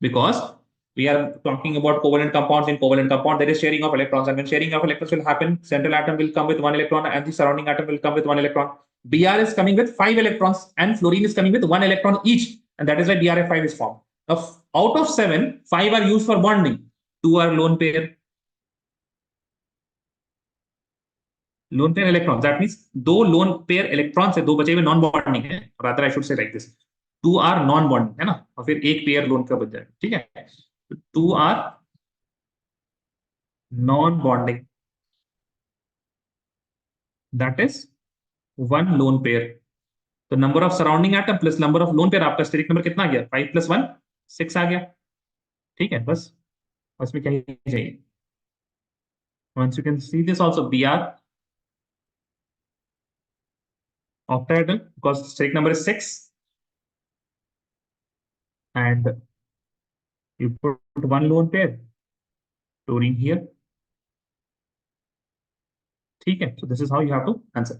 Because we are talking about covalent compounds. In covalent compound there is sharing of electrons, and when sharing of electrons will happen, central atom will come with 1 electron and the surrounding atom will come with 1 electron. Br is coming with 5 electrons and fluorine is coming with 1 electron each, and that is why BrF5 is formed. Now out of 7, 5 are used for bonding, 2 are lone pair. Lone pair electrons, that means दो lone pair electrons है, दो बचे हुए non bonding है. rather I should say like this, 2 are non bonding, है ना? और फिर एक पेयर लोन का बच जाएगा. ठीक है, 2 are non bonding, that is 1 lone pair. तो number of surrounding atom plus number of lone pair, आपका स्टेरिक नंबर कितना आ गया? 5 + 1 6 आ गया. ठीक है, बस उसमें क्या ही चाहिए. once you can see this also, Br octahedral because steric number is 6, and you put 1 lone pair fluorine here. ठीक है, so this is how you have to answer.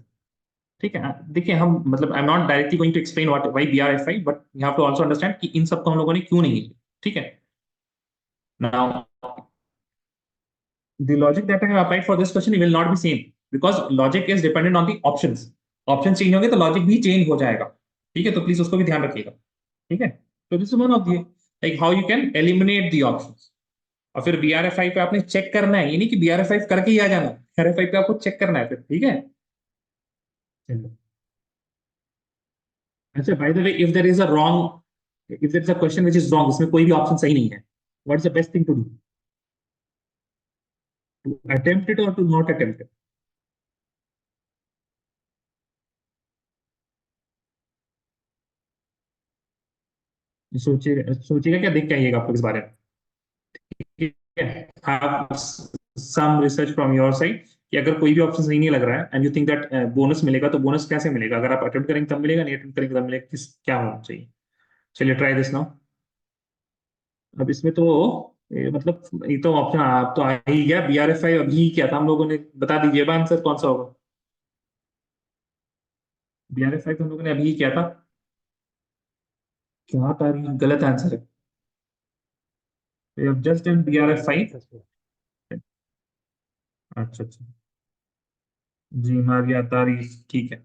ठीक है, देखिए हम मतलब I am not directly going to explain what why BrF5, but you have to also understand कि इन सबको हम लोगों ने क्यों नहीं लिया. ठीक है. Now the logic that I have applied for this question will not be same, because logic is dependent on the options. Option change होंगे तो लॉजिक भी चेंज हो जाएगा. ठीक है, तो प्लीज उसको भी ध्यान रखिएगा. ठीक है, तो this is one of the like how you can eliminate the options. और फिर BrF5 पे आपने चेक करना है, ये नहीं कि BrF5 करके ही आ जाना. BrF5 पे आपको चेक करना है फिर. ठीक है. चलो. अच्छा, by the way, if there is a wrong, if there is a question which is wrong, इसमें कोई भी ऑप्शन सही नहीं है, what is the best thing to do? To attempt it और टू नॉट अटेम्प्ट इट? सोचिएगा, सोचिएगा क्या, देख के आइएगा आपको इस बारे में. ठीक है, have some research from your side कि अगर कोई भी ऑप्शन सही नहीं लग रहा है and you think that bonus मिलेगा, तो बोनस कैसे मिलेगा? अगर आप अटेम्प्ट करेंगे तब मिलेगा, नहीं अटेम्प्ट करेंगे तब मिलेगा, किस क्या होना चाहिए? चलिए ट्राई दिस नाउ. अब इसमें तो मतलब ये तो ऑप्शन आप तो आ ही गया. BrF5 अभी क्या था हम लोगों ने, बता दीजिए आंसर कौन सा होगा? BrF5 हम लोगों ने अभी किया था. क्या तारीख, गलत आंसर है. Just done BrF5. Yes, sir. अच्छा अच्छा, जी मारिया तारीख, ठीक है.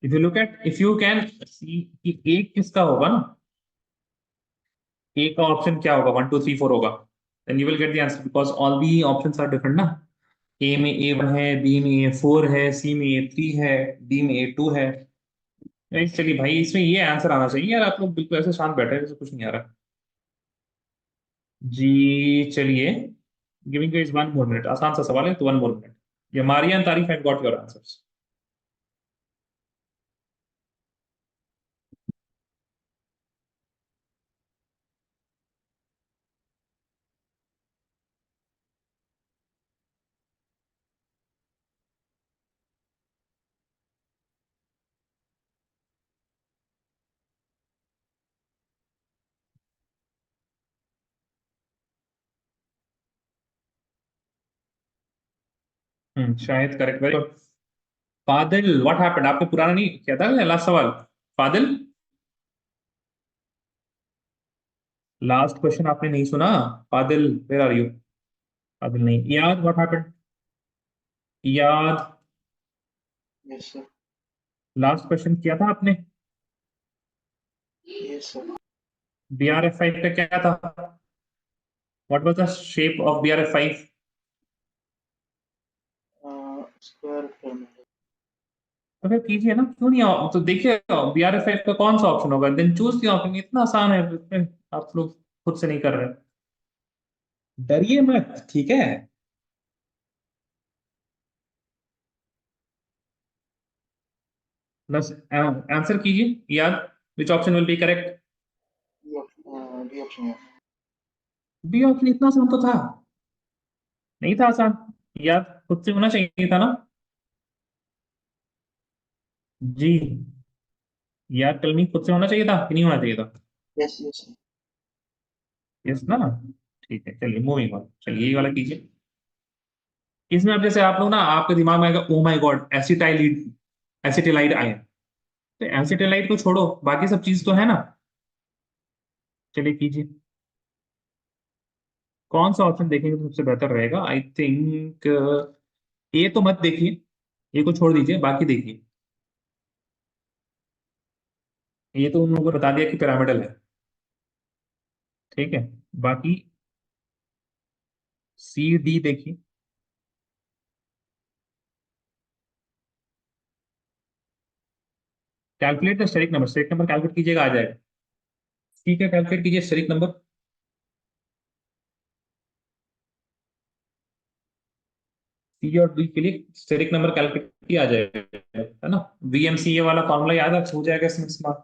इफ यू कैन सी कि एक किसका होगा ना, ए का ऑप्शन क्या होगा, 1 2 3 4 होगा, then you will get the answer because all the options are different ना। ए में A1 है, बी में A4 है, सी में A3 है, डी में A2 है। चलिए भाई, इसमें ये आंसर आना चाहिए यार, आप लोग बिल्कुल ऐसे शांत बैठे हैं जैसे कुछ नहीं आ रहा। जी चलिए, गिविंग इज 1 more minute, आसान सा सवाल है तो 1 more minute। ये Maria and Tarif have got your answers. शायद correct, very good. Fadil, what happened, आपने पुराना नहीं किया था लास्ट सवाल? फादिल, लास्ट क्वेश्चन आपने नहीं सुना? Fadil, where are you? Fadil नहीं याद, व्हाट हैपेंड? याद, Yes, sir. लास्ट क्वेश्चन किया था आपने? Yes, sir. BRF5 का क्या था? What was the shape of BRF5? Square pyramid. तो फिर कीजिए ना, क्यों नहीं तो देखिए BRF5 का कौन सा ऑप्शन होगा, देन चूज द ऑप्शन, इतना आसान है इसमें, आप लोग खुद से नहीं कर रहे। डरिए मत, ठीक है? बस आंसर कीजिए याद, which option will be correct? B option, yeah. B option इतना आसान तो था? नहीं था आसान, याद खुद से होना चाहिए था ना। जी, याद कल में खुद से होना चाहिए था कि नहीं होना चाहिए था? Yes, yes, sir. यस ना? ठीक है, चलिए मूविंग ऑन, चलिए ये वाला कीजिए। इसमें अब जैसे आप लोग ना, आपके दिमाग में आएगा oh my god acetylide, acetylide ion, तो एसिटिलाइड को छोड़ो, बाकी सब चीज तो है ना। चलिए कीजिए, कौन सा ऑप्शन देखेंगे तो सबसे बेहतर रहेगा, आई थिंक ए तो मत देखिए, ए को छोड़ दीजिए, बाकी देखिए। ये तो उन लोगों को बता दिया कि पिरामिडल है, ठीक है। बाकी सी डी देखिए, calculate the steric number calculate कीजिएगा, आ जाएगा। ठीक है, कैलकुलेट कीजिए स्टेरिक नंबर। सी और डी के लिए स्टेरिक नंबर कैलकुलेट किया आ जाएगा, है ना। VMCA वाला फॉर्मूला याद है, हो जाएगा इसमें इस्तेमाल।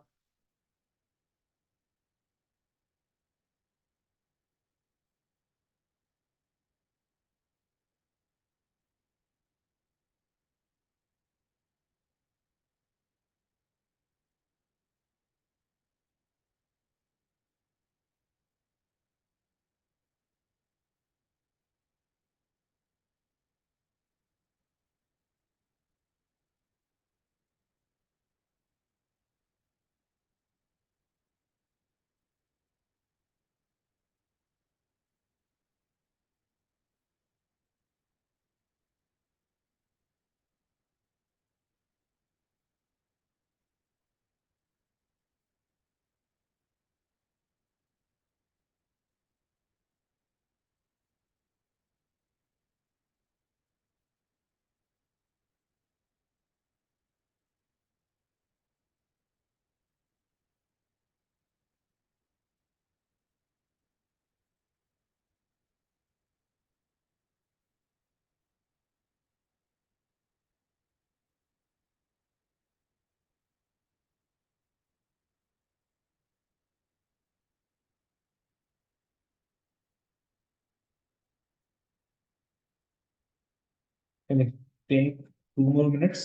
चलिए, टेक 2 more minutes।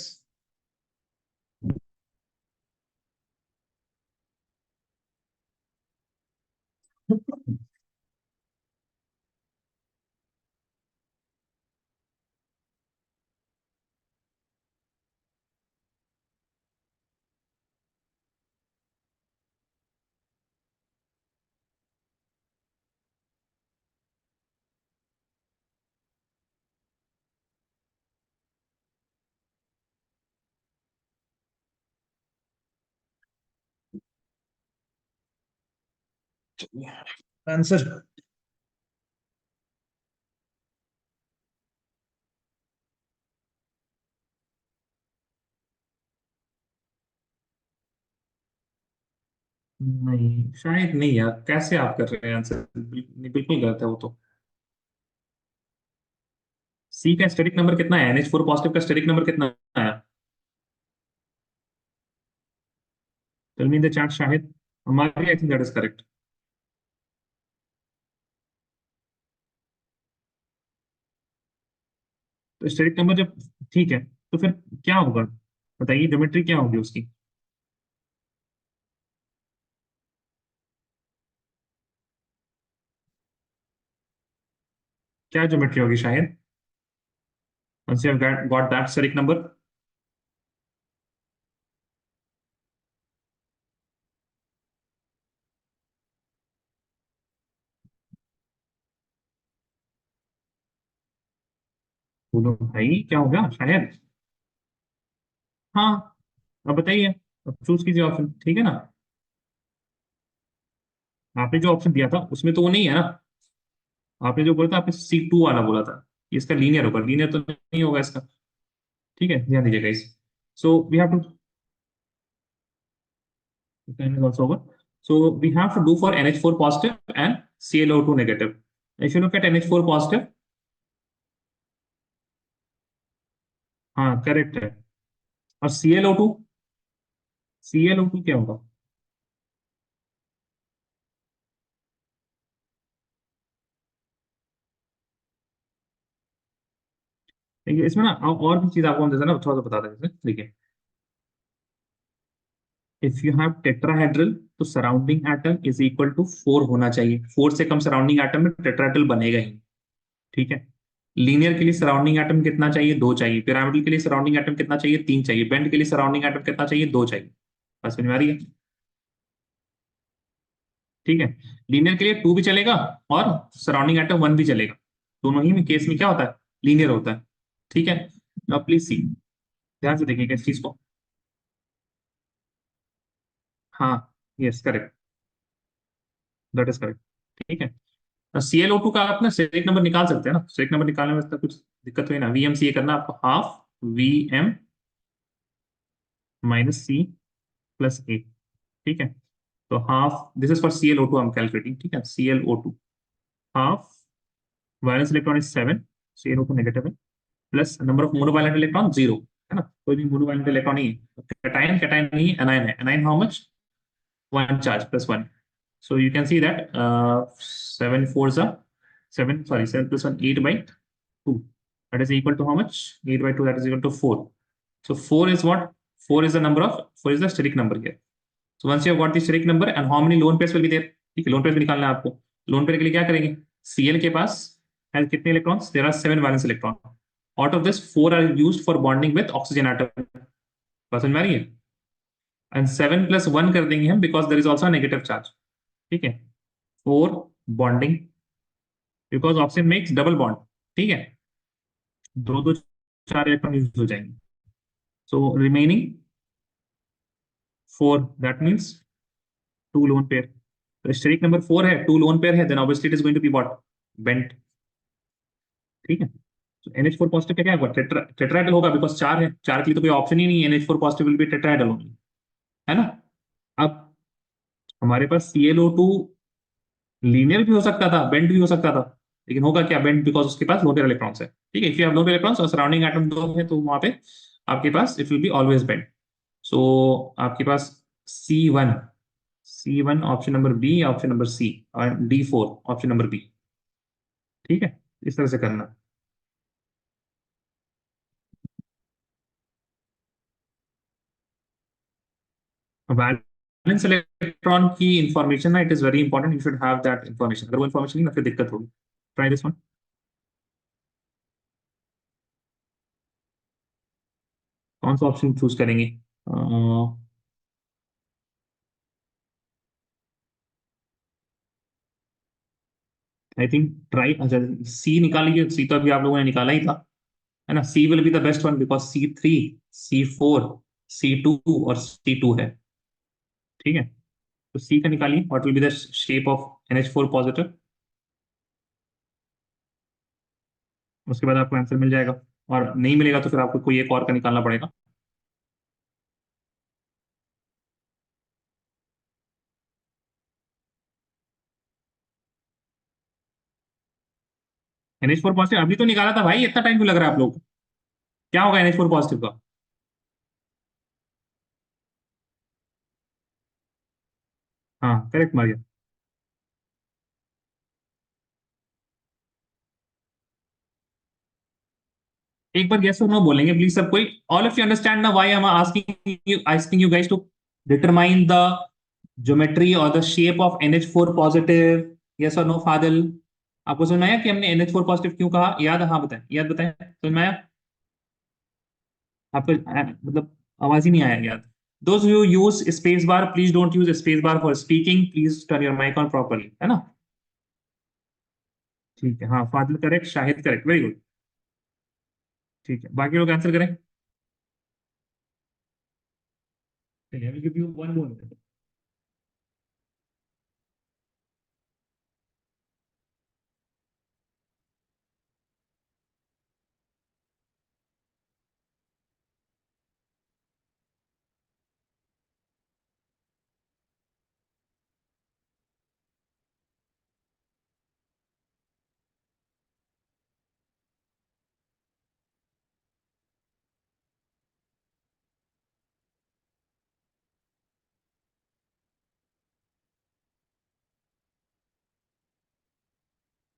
आंसर नहीं, शायद नहीं यार, कैसे आप कर रहे हैं आंसर, बिल्कुल गलत है वो तो। सी का स्टेरिक नंबर कितना है, NH4 पॉजिटिव का स्टेरिक नंबर कितना है? Tell me in the chat Shahid. हमारी I think that is correct. तो स्टेरिक नंबर जब ठीक है, तो फिर क्या होगा, बताइए ज्योमेट्री क्या होगी उसकी? क्या ज्योमेट्री होगी शायद, once you have got that steric number? बोलो भाई क्या होगा शायद। हाँ, अब बताइए, अब चूज कीजिए ऑप्शन, ठीक है ना? आपने जो ऑप्शन दिया था उसमें तो वो नहीं है ना। आपने जो बोला था, आपने C2 वाला बोला था, इसका लीनियर होगा, लीनियर तो नहीं होगा इसका। ठीक है, ध्यान दीजिएगा इस। So we have to, time is also over. So we have to do for NH4 positive and ClO2 negative. If you look at NH4 positive, हाँ करेक्ट है। और ClO2, ClO2 क्या होगा? देखिए इसमें ना और भी चीज आपको हम जैसे ना थोड़ा सा बता दें, देखिए इफ यू हैव टेट्राहेड्रल तो surrounding atom is equal to 4 होना चाहिए, 4 से कम सराउंडिंग एटम में टेट्राहेड्रल बनेगा ही। ठीक है। लीनियर के लिए सराउंडिंग एटम कितना चाहिए, 2 चाहिए। पिरामिडल के लिए सराउंडिंग एटम कितना चाहिए, 3 चाहिए। बेंड के लिए सराउंडिंग एटम कितना चाहिए, 2 चाहिए। बस समझ में आ रही है? ठीक है। लीनियर के लिए 2 भी चलेगा और सराउंडिंग एटम 1 भी चलेगा, दोनों ही में केस में क्या होता है, लीनियर होता है। ठीक है। अब प्लीज सी, ध्यान से देखिएगा इस चीज को। हाँ, yes correct, that is correct. ठीक है। ClO2 का आप ना स्टेरिक नंबर निकाल सकते हैं ना, स्टेरिक नंबर निकालने में इतना कुछ दिक्कत हुई ना, VMCA करना आपको, half VM minus C plus A। ठीक है। तो half, this is for ClO2 I am calculating. ठीक है, ClO2 half, valence electron is 7, ClO2 negative है, plus number of monovalent electron 0, है ना, कोई भी मोनोवैलेंट इलेक्ट्रॉन नहीं है। कैटायन, कैटायन नहीं है, एनायन है। Anion how much, 1 charge plus 1। So you can see that 7 fours are 7, sorry, 7 plus 1, 8 by 2. That is equal to how much? 8 by 2, that is equal to 4. So 4 is what? 4 is the number of, 4 is the steric number here. So once you have got the steric number and how many lone pairs will be there? ठीक है, lone pair भी निकालना है आपको। Lone pair के लिए क्या करेंगे, Cl के पास है कितने electrons, there are 7 valence electron. Out of this 4 are used for bonding with oxygen atom. समझ में आ रही है? एंड 7 प्लस 1 कर देंगे हम, because there is also negative charge. ठीक है। 4 bonding, because oxygen makes double bond. ठीक है, दो दो 4 इलेक्ट्रॉन यूज हो जाएंगे। So remaining 4, that means 2 lone pair. तो स्टेरिक नंबर 4 है, 2 लोन पेयर है, then obviously it is going to be what, bent. ठीक है। तो NH4 पॉजिटिव का क्या होगा, टेट्राहेड्रल होगा, बिकॉज 4 है, 4 के लिए तो कोई ऑप्शन ही नहीं है, NH4 positive will be tetrahedral only, है ना। अब हमारे पास ClO2 लीनियर भी हो सकता था, बेंट भी हो सकता था, लेकिन होगा क्या, बेंट, बिकॉज उसके पास लोन पेयर इलेक्ट्रॉन्स है। ठीक है, if you have lone pair electrons और सराउंडिंग एटम 2 है, तो वहां पे आपके पास it will be always bent. So आपके पास C1, C1 option number B, option number C, और D4 ऑप्शन नंबर बी। ठीक है, इस तरह से करना। वैलेंस इलेक्ट्रॉन की इंफॉर्मेशन ना, it is very important, you should have that information. अगर वो इंफॉर्मेशन नहीं ना, फिर दिक्कत होगी। Try this one. कौन सा ऑप्शन चूज करेंगे? आई थिंक ट्राई, अच्छा सी निकालिए, सी तो अभी आप लोगों ने निकाला ही था, है ना। C will be the best one, because C3, C4, C2 और C2 है। ठीक है। तो सी का निकालिए, what will be the shape of NH4 positive. उसके बाद आपको आंसर मिल जाएगा, और नहीं मिलेगा तो फिर आपको कोई एक और का निकालना पड़ेगा। NH4 पॉजिटिव अभी तो निकाला था भाई, इतना टाइम क्यों लग रहा है आप लोग को? क्या होगा NH4 पॉजिटिव का? हाँ करेक्ट मारिया। एक बार यस और नो बोलेंगे प्लीज सब कोई। ऑल ऑफ यू अंडरस्टैंड ना why I am asking you guys to determine the geometry और the shape of NH4 positive? Yes और नो फादल? आपको समझ में आया कि हमने NH4 पॉजिटिव क्यों कहा? याद है? हाँ बताएं, याद बताएं, समझ में आया आपको? मतलब आवाज ही नहीं आया याद। Those who use space bar, please don't use space bar for speaking. Please turn your mic on properly, है ना? ठीक है, हाँ Fadil correct, Shahid correct, very good. ठीक है, बाकी लोग आंसर करें। चलिए, I will give you one more minute.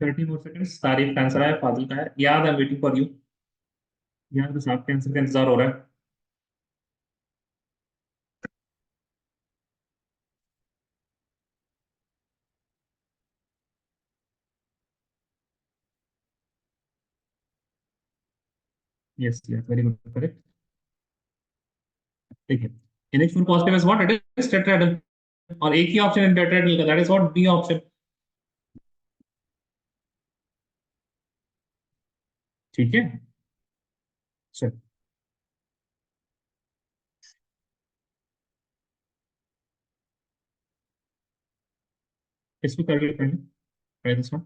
Thirty more seconds. Tarif का आंसर आया, फादिल का है। याद, I am waiting for you. याद, बस आपके आंसर का इंतजार हो रहा है। Yes yes, very good, correct. देखिए, NH4 positive is what? It is tetrahedral, और एक ही ऑप्शन है टेट्राहेड्रल का, that is what? B option. ठीक है, चल इसको करके try this one.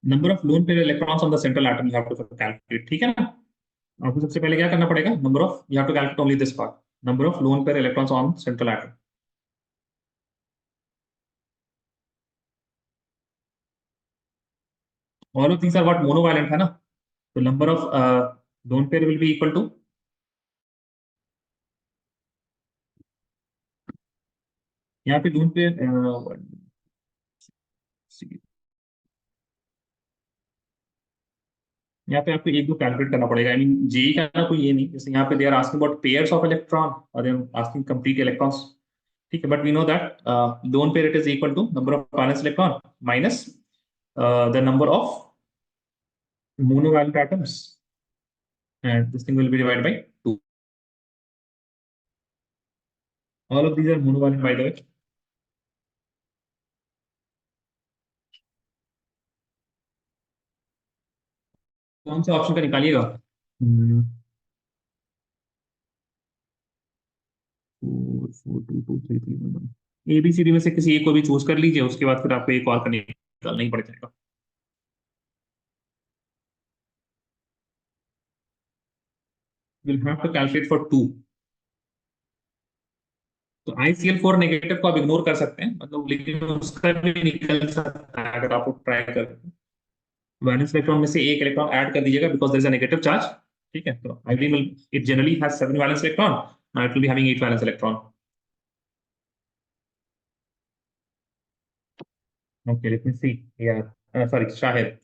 Number of lone pair electrons on the central atom you have to calculate, ठीक है ना? आपको सबसे पहले क्या करना पड़ेगा? Number of, you have to calculate only this part, number of lone pair electrons on central atom. All of these are what? Monovalent है ना? तो number of lone pair will be equal to, यहाँ पे lone pair, यहाँ पे आपको एक दो कैलकुलेट करना पड़ेगा। आई मीन जेई का ना कोई ये नहीं, जैसे यहाँ पे they are asking about pairs of electron और दे आस्किंग कंप्लीट इलेक्ट्रॉन्स। ठीक है, but we know that lone pair it is equal to number of valence electron minus the number of monovalent atoms, and this thing will be divided by 2. All of these are monovalent, by the way. कौन से option का निकालिएगा? Four four two two three three one. ABCD में से किसी एक को भी चूज कर लीजिए, उसके बाद फिर आपको एक और का निकालना ही पड़ जाएगा। We'll have to calculate for 2. तो ICl4 नेगेटिव को आप इग्नोर कर सकते हैं, मतलब, लेकिन उसका भी निकल सकता है अगर आप ट्राई करें। वैलेंस इलेक्ट्रॉन में से एक इलेक्ट्रॉन ऐड कर दीजिएगा, because there is a negative charge. ठीक है, तो ideal it generally has 7 valence electron, now it will be having 8 valence electron. Okay, let me see. यार sorry, Shahid.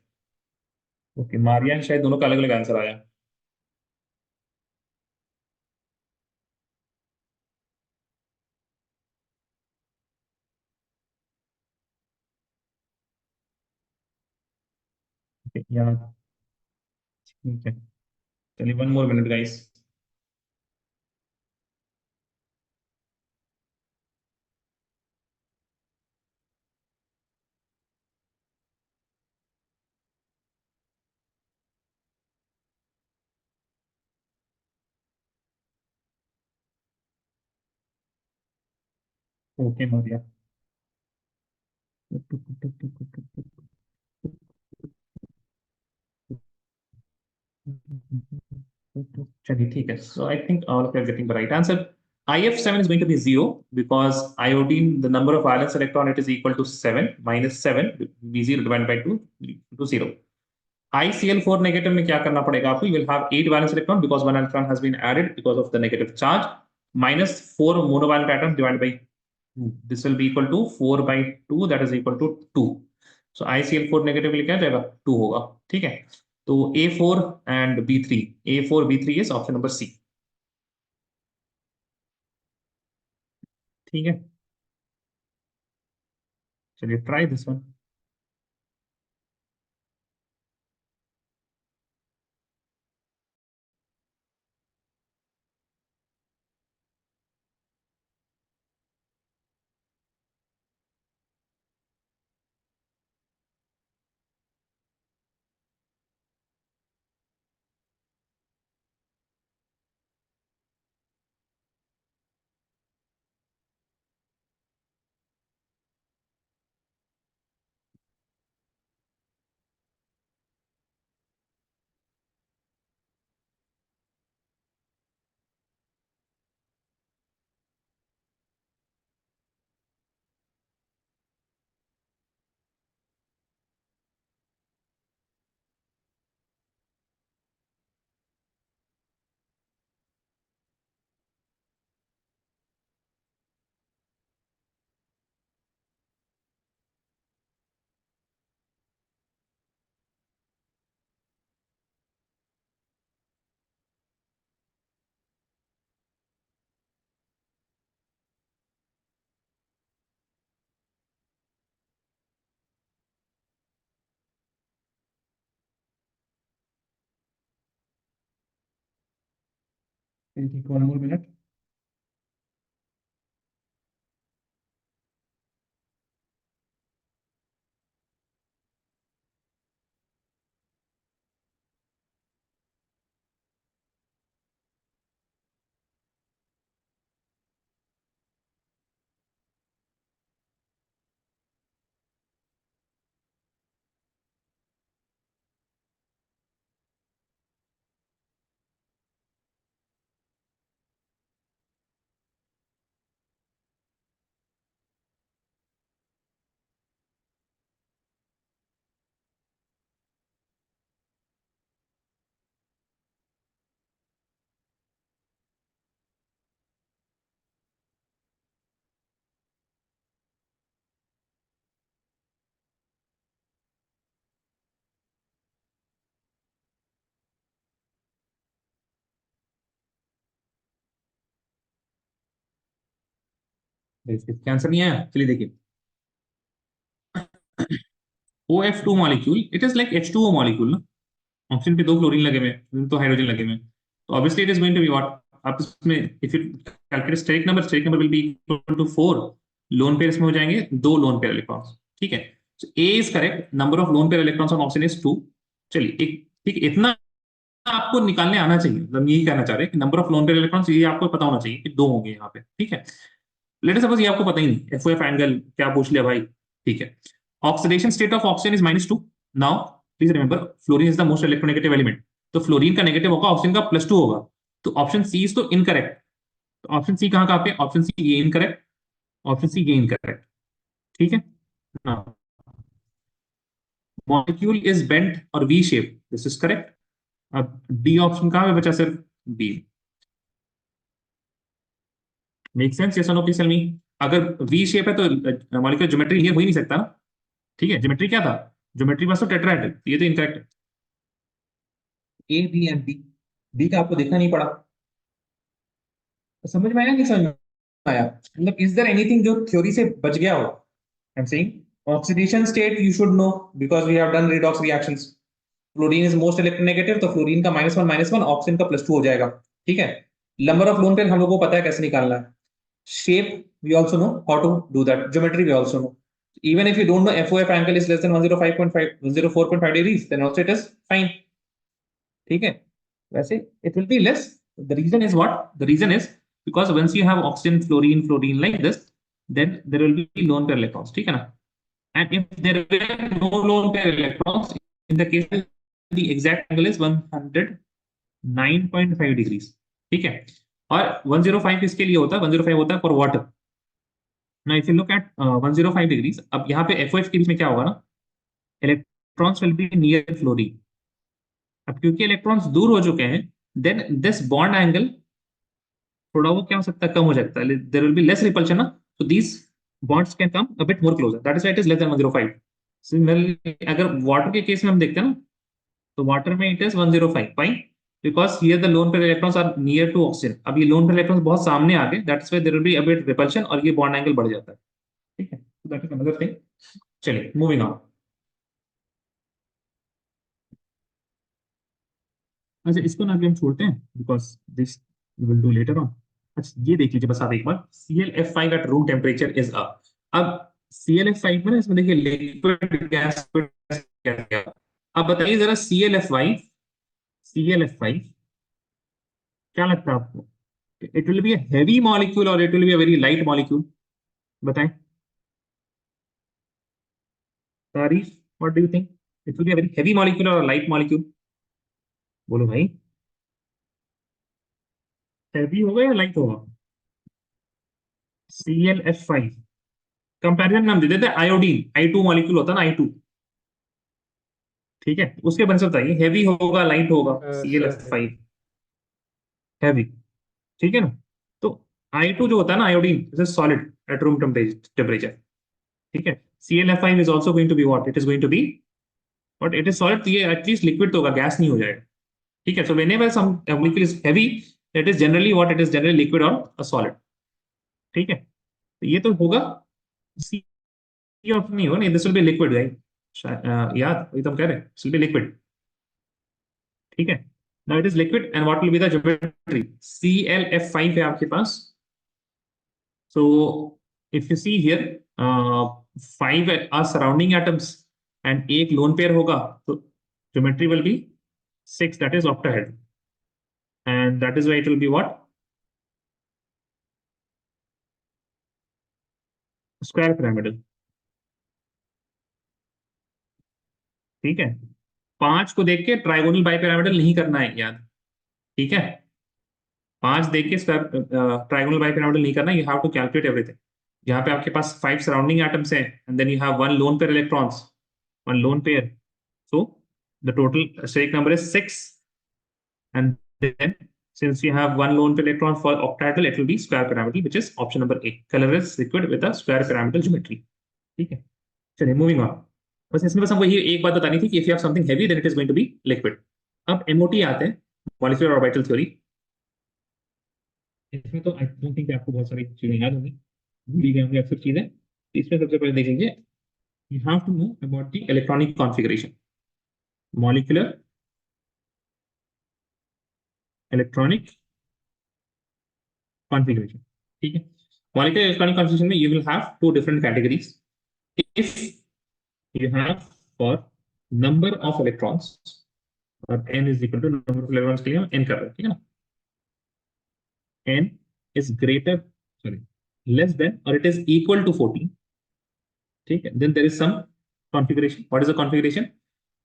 Okay, Maria and Shahid दोनों का अलग अलग आंसर आया। Okay, यार ठीक है, चलिए one more minute guys. Okay Maurya. चलिए ठीक है, so I think all of you are getting the right answer. IF7 is going to be 0 because iodine, the number of valence electron, it is equal to 7 minus 7 V0 divided by 2 to 0. ICl4 negative में क्या करना पड़ेगा आपको? You will have 8 valence electron because 1 electron has been added because of the negative charge, minus 4 monovalent atoms divided by 2. This will be equal to 4 by 2, that is equal to 2. So ICl4 negative के लिए क्या जाएगा? 2 होगा, ठीक है? तो A4 and B3, A4 B3 is option number C. ठीक है, चलिए try this one. One more minute. इसका आंसर नहीं आया, चलिए देखिए. OF2 molecule, it is like H2O molecule ना. ऑक्सीजन पे 2 क्लोरीन लगे हुए हैं, तो हाइड्रोजन लगे हुए हैं, तो obviously it is going to be what. आप इसमें if you calculate steric number will be equal to 4. Lone pair इसमें हो जाएंगे 2 लोन पेयर इलेक्ट्रॉन्स, ठीक है. So A is correct, number of lone pair electrons on oxygen is 2. चलिए एक ठीक, इतना आपको निकालने आना चाहिए, मतलब यही कहना चाह रहे हैं कि number of lone pair electrons ये आपको पता होना चाहिए कि 2 होंगे यहाँ पे, ठीक है. लेट अस सपोज ये आपको पता ही नहीं, एफओएफ एंगल क्या पूछ लिया भाई, ठीक है. Oxidation state of oxygen is -2. Now please remember, fluorine is the most electronegative element, तो फ्लोरीन का नेगेटिव होगा, ऑक्सीजन का +2 होगा, तो ऑप्शन सी इज तो इनकरेक्ट. तो ऑप्शन सी कहां पे? ऑप्शन सी ये इनकरेक्ट, ऑप्शन सी ये इनकरेक्ट, ठीक है. मॉलिक्यूल इज बेंट और V shape, this is correct. अब डी ऑप्शन कहां पे बचा? सिर्फ बी. Make sense? यस और नो प्लीज टेल मी. अगर वी शेप है तो मॉलिक्यूल ज्योमेट्री लिनियर हो ही नहीं सकता ना, ठीक है. ज्योमेट्री क्या था? ज्योमेट्री वाज तो टेट्राहेड्रल, ये तो इनकरेक्ट है. A B and B, B का आपको देखना नहीं पड़ा, तो समझ में आया नहीं समझ में आया? मतलब इज देयर एनीथिंग जो थ्योरी से बच गया हो? I am saying oxidation state you should know because we have done redox reactions. Fluorine is most electronegative, तो फ्लोरीन का -1 ऑक्सीजन का +2 हो जाएगा, ठीक है. नंबर ऑफ लोन पेयर हम लोग को पता है कैसे निकालना है. Shape, we also know how to do that. Geometry, we also know. Even if you don't know FOF angle is less than 105.5, 104.5 degrees, then also it is fine. ठीक है. वैसे it will be less. The reason is what? The reason is because once you have oxygen, fluorine like this, then there will be lone pair electrons. ठीक है ना? And if there were no lone pair electrons, in the case the exact angle is 109.5 degrees. ठीक है? और 105 किसके लिए होता है? 105 होता है for water. Now if you look at 105 degrees, अब यहाँ पे FOF के बीच में क्या होगा ना? Electrons will be near fluorine. अब क्योंकि इलेक्ट्रॉन्स दूर हो चुके हैं, then this bond angle थोड़ा वो क्या हो सकता है, कम हो जाता है. There will be less repulsion ना, so these bonds can come a bit more closer. That is why it is less than 105. Similarly, अगर water के केस में हम देखते हैं ना, तो water में it is 105. Why? Because here the lone pair electrons are near to oxygen. अब ये lone pair electrons बहुत सामने आ गए, that's why there will be a bit repulsion और ये bond angle बढ़ जाता है. ठीक है, so that is another thing. चलिए, moving on. अच्छा, इसको ना अभी हम छोड़ते हैं, because this we will do later on. अच्छा, ये देख लीजिए बस आप एक बार, ClF5 at room temperature is up. अब ClF5 में ना, इसमें देखिए लिक्विड गैस क्या. अब बताइए जरा ClF5 क्या लगता है आपको? It will be a heavy molecule और it will be a very light molecule? बताएं Tarif, what do you think? It will be a very heavy molecule और लाइट मॉलिक्यूल? बोलो भाई, हेवी होगा या लाइट होगा? ClF5 कंपैरिजन में हम दे देते हैं आयोडीन, I2 मॉलिक्यूल होता है ना, I2. ठीक है, उसके बन से बताइए हेवी होगा लाइट होगा? ClF5 heavy. ठीक है ना? तो I2 जो होता है ना, iodine, it is solid at room temperature. ठीक है, ClF5 is also going to be what? It is going to be what? It is solid. तो ये एटलीस्ट लिक्विड तो होगा, गैस नहीं हो जाएगा. ठीक है, so whenever some molecule is heavy, it is generally what? It is generally liquid और अ सॉलिड. ठीक है, तो ये तो होगा सी ऑप्शन, नहीं होगा, नहीं, this will be liquid guys. याद वही तो हम कह रहे हैं, दिस विल बी लिक्विड. ठीक है, now it is liquid and what will be the geometry? ClF5 है आपके पास. So if you see here, 5 are surrounding atoms and एक लोन पेयर होगा, तो geometry will be 6, that is octahedral, and that is why it will be what? Square pyramidal. ठीक है, 5 को देख के ट्राइगोनल बाइपिरामिडल नहीं करना है, याद. ठीक है, 5 देख के ट्राइगोनल बाइपिरामिडल नहीं करना. You have to calculate everything. यहाँ पे आपके पास 5 सराउंडिंग एटम्स हैं and then you have 1 lone pair electrons, 1 lone pair. So the total steric number is 6, and then since you have 1 lone pair electron for octahedral, it will be square pyramidal, which is option number A. Color is liquid with a square pyramidal geometry. ठीक है, चलिए moving on. बस इसमें बस हमको ये एक बात बतानी थी कि if you have something heavy then it is going to be liquid. अब MOT आते हैं, मॉलिक्यूलर ऑर्बिटल थ्योरी. इसमें तो आई डोंट थिंक आपको बहुत सारी चीजें याद होंगी, भूल गए होंगे अक्सर चीजें. इसमें सबसे पहले देख लीजिए, you have to know about the electronic configuration. Molecular electronic configuration. ठीक है, molecular electronic configuration में you will have 2 different categories. If you have for number of electrons, और n is equal to number of electrons के लिए हम n कर रहे हैं, ठीक है ना? n is greater, sorry, less than or it is equal to 14. ठीक है, then there is some configuration. What is the configuration?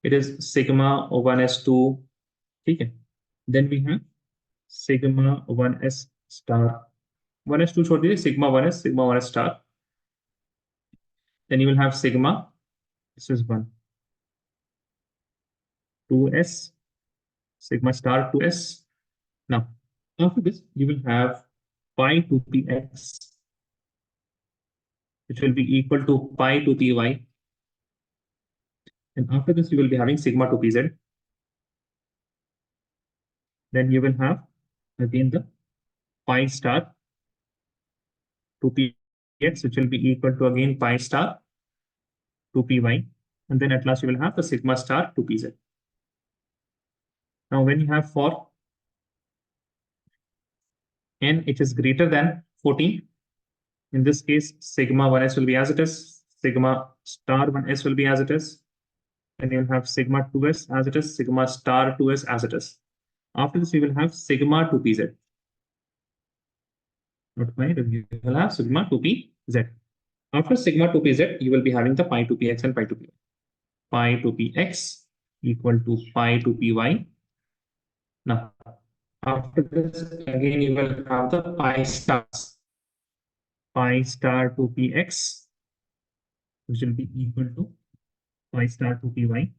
It is sigma 1s2. ठीक है, then we have sigma 1s star. 1s2 छोड़ दीजिए, sigma 1s star. Then you will have sigma, this is 1, 2s, sigma star 2s. Now, after this, you will have pi 2px, which will be equal to pi 2py. And after this, you will be having sigma 2pz. Then you will have again the pi star 2px, which will be equal to again pi star 2py. And then at last, you will have the sigma star 2pz. Now, when you have for n, it is greater than 14. In this case, sigma 1s will be as it is, sigma star 1s will be as it is, and you'll have sigma 2s as it is, sigma star 2s as it is. After this, we will have sigma 2pz. Not fine, you will have sigma 2pz. z. After sigma 2pz, you will be having the pi 2px and pi 2py. Pi 2px equal to pi 2py. Now, after this, again, you will have the pi stars. Pi star 2px, which will be equal to pi star 2py.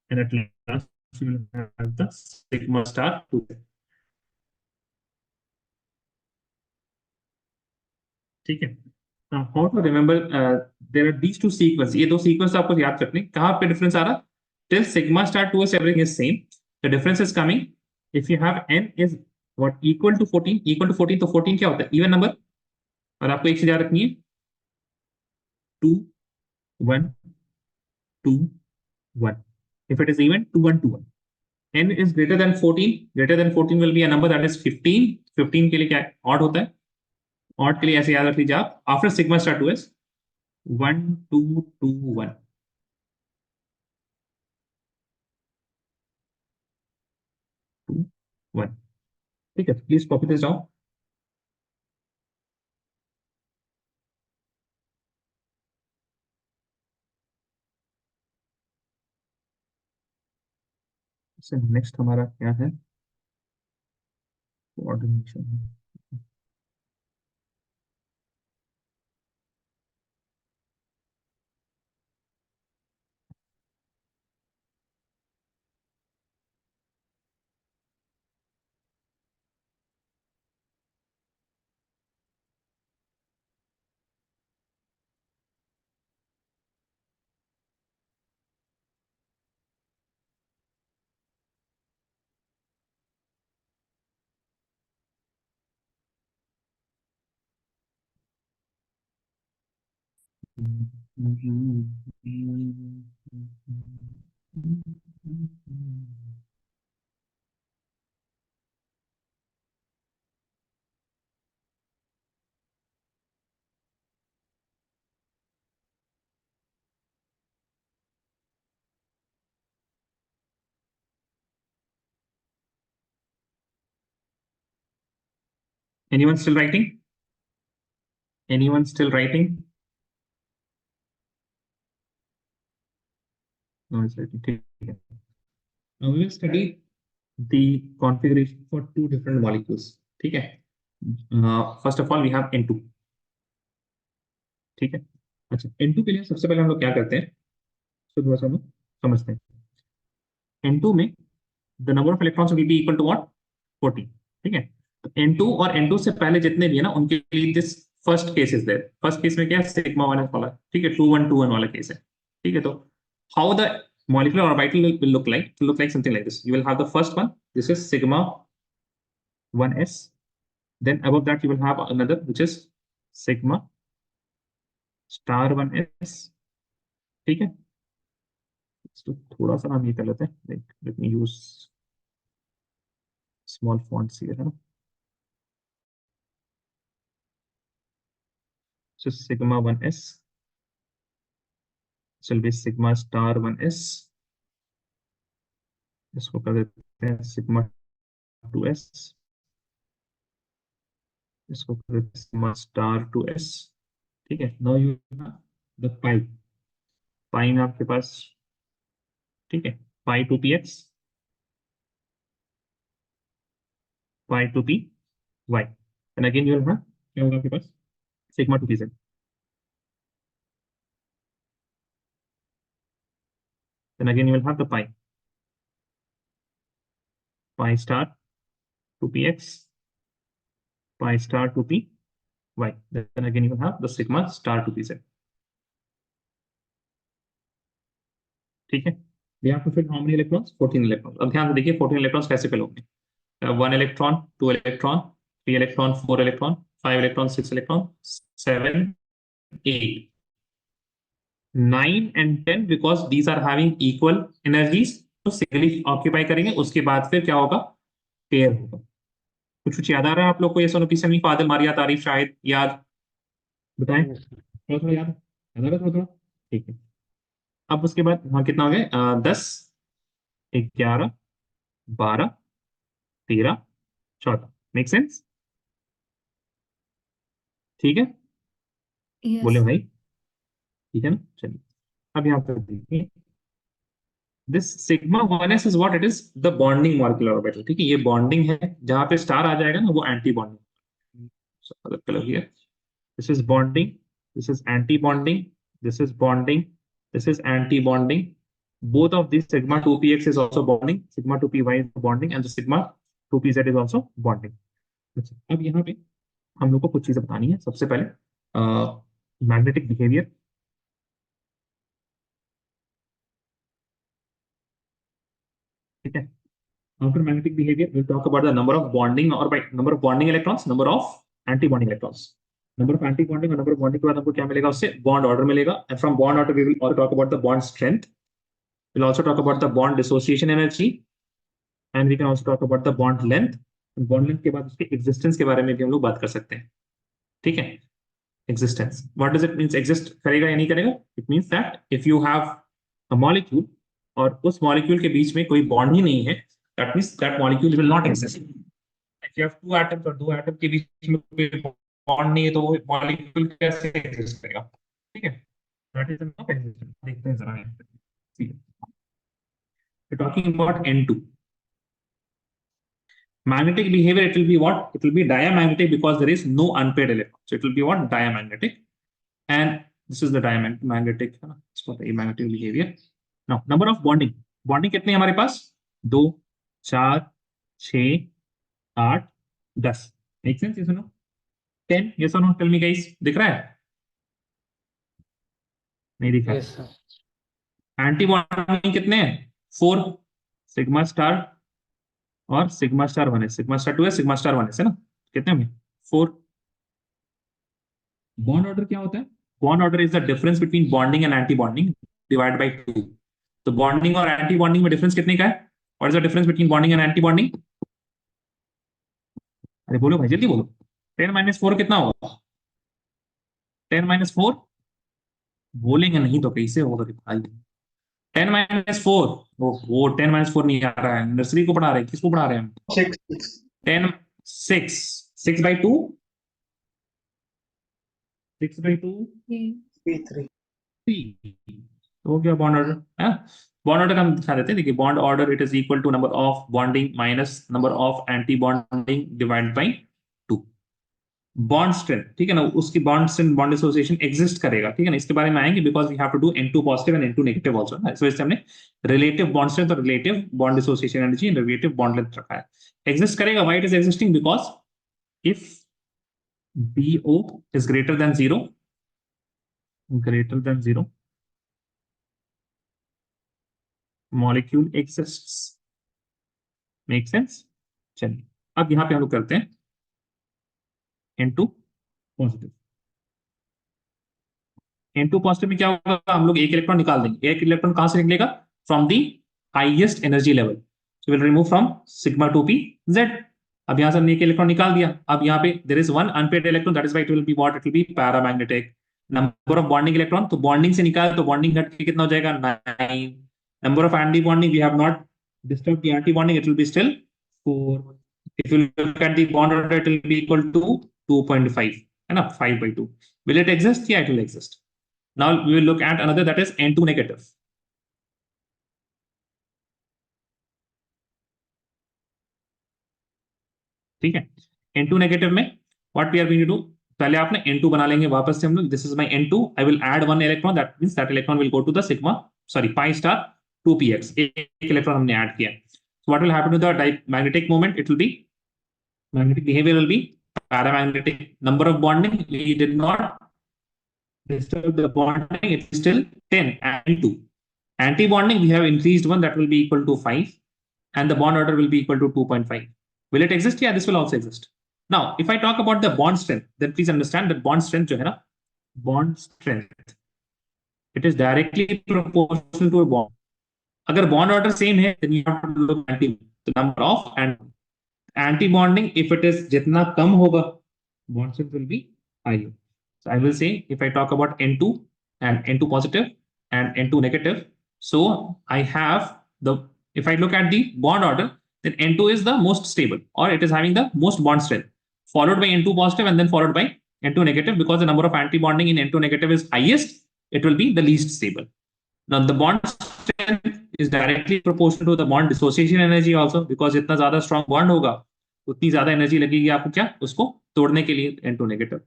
And at last, you will have the sigma star 2z. ठीक है. Now, how to remember? There are these two sequences. ये दो sequence आपको याद रखने. कहाँ पे difference आ रहा? Till sigma star 2s, everything is same. The difference is coming if you have n is what equal to 14. Equal to 14, तो 14 क्या होता है? Even number. और आपको एक चीज याद रखनी है. 2 1 2 1. If it is even, 2 1 2 1. n is greater than 14. Greater than 14 will be a number that is 15. 15 के लिए क्या odd होता है? Odd के लिए ऐसे याद रख लीजिए आप. After sigma star 2s, 1 2 2 1. 2 1. ठीक है, please copy this down. Next हमारा क्या है? Coordination. Anyone still writing? Anyone still writing? No, it's writing. ठीक है. Now we will study the configuration for two different molecules. ठीक है. First of all, we have N2. ठीक है. अच्छा, N2 के लिए सबसे पहले हम लोग क्या करते हैं? तो थोड़ा सा हम लोग समझते हैं. N2 में the number of electrons will be equal to what? 14. ठीक है. तो N2 और N2 से पहले जितने भी है ना, उनके लिए this first case is there. First case में क्या है? सिग्मा 1 वाला. ठीक है, 2 1 2 1 वाला केस है. ठीक है. तो how the molecular orbital will look like something like this. You will have the first one. This is sigma 1s. Then above that you will have another which is sigma star 1s. ठीक है. तो थोड़ा सा हम ये कर लेते हैं. Let me use small fonts here, है ना. So sigma 1s, this will be sigma star 1s. इसको कर देते हैं sigma 2s. इसको कर देते हैं sigma star 2s. ठीक है. Now you have the pi. pi में आपके पास, ठीक है, pi 2px, pi 2py. And again you will have क्या होगा आपके पास? sigma 2pz. Then again you will have the pi star 2px, pi star 2py. Then again you will have the sigma star 2pz. ठीक है. We have to fill how many electrons? 14 electrons. अब ध्यान से देखिए 14 electrons कैसे fill होंगे. 1 electron, 2 electron, 3 electron, 4 electron, 5 electron, 6 electron, 7 8 9 and 10, because these are having equal energies. तो singly occupy करेंगे. उसके बाद फिर क्या होगा? पेयर होगा. कुछ याद आ रहा है आप लोग को? ये सोनो पीसमी फादिल मारिया तारीफ शाहिद याद? बताएं. थोड़ा थोड़ा याद आ रहा है? थोड़ा थोड़ा. ठीक है. अब उसके बाद हाँ कितना हो गया? 10 11 12 13 14. Make sense? ठीक है. बोले Yes. भाई, ठीक है ना? चलिए अब यहाँ पे देखिए, this sigma 1s is what it is, the bonding molecular orbital. ठीक है, ये बॉन्डिंग है, जहां पे स्टार आ जाएगा ना वो एंटी बॉन्डिंग। अलग colour here, this is bonding, this is anti-bonding, this is bonding, this is anti-bonding. Both of these sigma 2px is also bonding, sigma 2py is bonding, and the sigma 2pz is also bonding. अच्छा, अब यहाँ पे हम लोग को कुछ चीजें बतानी है। सबसे पहले मैग्नेटिक बिहेवियर। ठीक है, after magnetic behaviour we'll talk about the number of bonding, or by number of bonding electrons, number of anti-bonding electrons. Number of anti bonding और नंबर ऑफ बॉन्डिंग के बाद हमको क्या मिलेगा? उससे बॉन्ड ऑर्डर मिलेगा, and from bond order we will also talk about the bond strength, we'll also talk about the bond dissociation energy, and we can also talk about the bond length. Bond length के बाद उसके existence के बारे में भी हम लोग बात कर सकते हैं। ठीक है, existence, what does it means? Exist करेगा या नहीं करेगा? It means that if you have a molecule और उस मॉलिक्यूल के बीच में कोई बॉन्ड ही नहीं है, that means that molecule will not exist. If you have two atoms और दो एटम के बीच में कोई बॉन्ड नहीं है, तो वो मॉलिक्यूल कैसे एग्जिस्ट करेगा? ठीक है, दैट इज नॉट एग्जिस्टेंस। देखते हैं जरा यहाँ पे, talking about N2. Magnetic behavior, it will be what? It will be diamagnetic because there is no unpaired electron. So it will be what? Diamagnetic. And this is the diamagnetic, it's called the magnetic behavior. Now, number of bonding. Bonding कितने हमारे पास? 2, 4, 6, 8, 10. Make sense? Yes or no? 10? Yes or no? Tell me guys. दिख रहा है? नहीं दिख रहा है? Yes, sir. Anti bonding कितने हैं? 4, सिग्मा स्टार और सिग्मा स्टार 1 है, सिग्मा स्टार 2 है, सिग्मा स्टार 1 है ना? कितने होंगे? 4। बॉन्ड ऑर्डर क्या होता है? Bond order is the difference between bonding and anti bonding divide by 2। तो बॉन्डिंग और एंटी बॉन्डिंग में डिफरेंस कितने का है? What is the difference between bonding and anti bonding? अरे बोलो भाई, जल्दी बोलो। 10 - 4 कितना होगा? 10 - 4 बोलेंगे नहीं तो कैसे होगा भाई? 10 - 4, वो 10 - 4 नहीं आ रहा है, नर्सरी को पढ़ा रहे हैं, किसको पढ़ा रहे हैं हम? 6. 10 6 6/2, 6/2 Okay. 3. 3। तो क्या बॉन्ड ऑर्डर है? बॉन्ड ऑर्डर हम दिखा देते हैं। देखिए, bond order it is equal to number of bonding minus number of anti bonding divide by 2। Bond strength, ठीक है ना, उसकी bond strength, bond association exist करेगा। ठीक है ना, इसके बारे में आएंगे, because we have to do N2 positive and N2 negative also ना। इस वजह से हमने रिलेटिव बॉन्ड स्ट्रेंथ और relative bond association energy and relative bond length रखा है। एग्जिस्ट करेगा, why it is existing? Because if BO is greater than 0, molecule exists. Make sense? चलिए अब यहां पे हम लोग करते हैं N2 पॉजिटिव। N2 पॉजिटिव में क्या होगा? हम लोग एक इलेक्ट्रॉन निकाल देंगे। एक इलेक्ट्रॉन कहां से निकलेगा? From the highest energy level. So will remove from sigma 2p z। अब यहां से हमने एक इलेक्ट्रॉन निकाल दिया। अब यहाँ पे there is one unpaired electron, that is why it will be what? It will be paramagnetic. Number of bonding electron, तो बॉन्डिंग से निकाल तो बॉन्डिंग घट के कितना हो जाएगा? 9। Number of anti bonding, we have not disturbed the anti bonding, it will be still 4. If you look at the bond order, it will be equal to 2.5, है ना? 5/2. Will it exist? Yeah, it will exist. Now we will look at another, that is N2 negative. ठीक है, N2 negative में what we are going to do? पहले आपने N2 बना लेंगे वापस से हम लोग। This is my N2, I will add 1 electron, that means that electron will go to the sigma, sorry, pi star 2px। एक इलेक्ट्रॉन हमने ऐड किया। So what will happen to the magnetic moment? It will be, magnetic behavior will be paramagnetic. Number of bonding, we did not disturb the bonding, it is still 10 and 2. Anti-bonding, we have increased one, that will be equal to 5, and the bond order will be equal to 2.5. Will it exist? Yeah, this will also exist. Now, if I talk about the bond strength, then please understand that bond strength, jo hai na, bond strength, it is directly proportional to a bond. अगर bond order same है, then you have to look at the number of and anti-bonding. If it is जितना कम होगा, bond strength will be higher. So I will say, if I talk about N2 and N2 positive and N2 negative, so I have the, if I look at the bond order, then N2 is the most stable, or it is having the most bond strength, followed by N2 positive and then followed by N2 negative, because the number of anti-bonding in N2 negative is highest, it will be the least stable. Now the bond strength is directly proportional to the bond dissociation energy also, because जितना ज्यादा strong bond होगा उतनी ज्यादा energy लगेगी आपको क्या उसको तोड़ने के लिए N2 negative.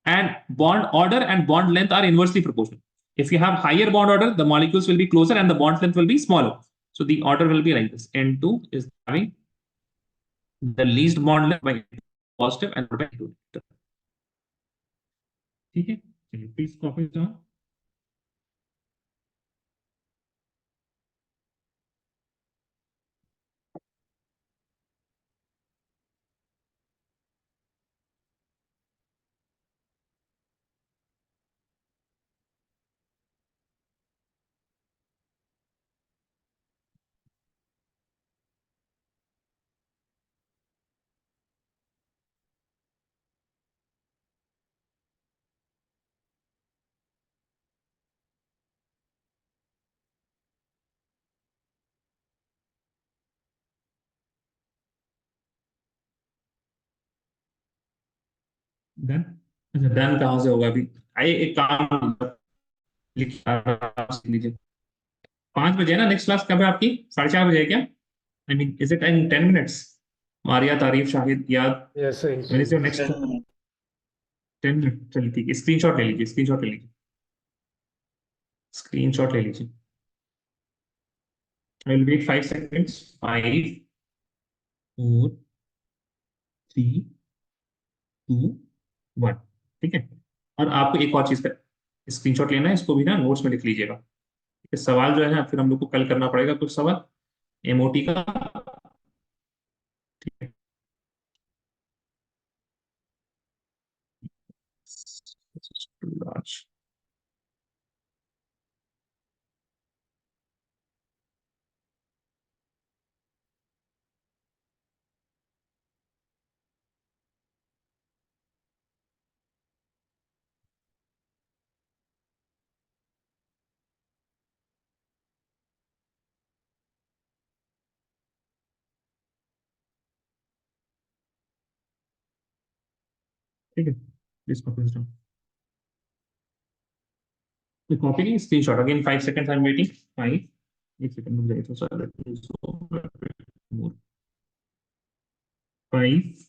And bond order and bond length are inversely proportional. If you have higher bond order, the molecules will be closer and the bond length will be smaller. So the order will be like this: N2 is having the least bond length by positive and by N2 negative. ठीक है, चलिए please copy it down. Done. अच्छा done कहाँ से होगा अभी? आइए एक काम लीजिए, 5 बजे ना नेक्स्ट क्लास, कब है आपकी? 4:30 बजे है क्या? I mean is it in 10 minutes? Maria, तारीफ, शाहिद, याद, Yes, sir. when is your next 10 minute? चलिए ठीक है, स्क्रीनशॉट ले लीजिए, स्क्रीनशॉट ले लीजिए, स्क्रीनशॉट ले लीजिए। I will wait 5 seconds. 5, 4, 3, 2, 1। ठीक है, और आपको एक और चीज का स्क्रीनशॉट लेना है, इसको भी ना नोट्स में लिख लीजिएगा। ठीक है, सवाल जो है ना फिर हम लोग को कल करना पड़ेगा कुछ सवाल एमओटी का। ठीक है, ठीक है, please copy this down. The copying screenshot again, 5 seconds. I'm waiting. 5, एक सेकंड रुक जाइए तो sir, let me show more. 5,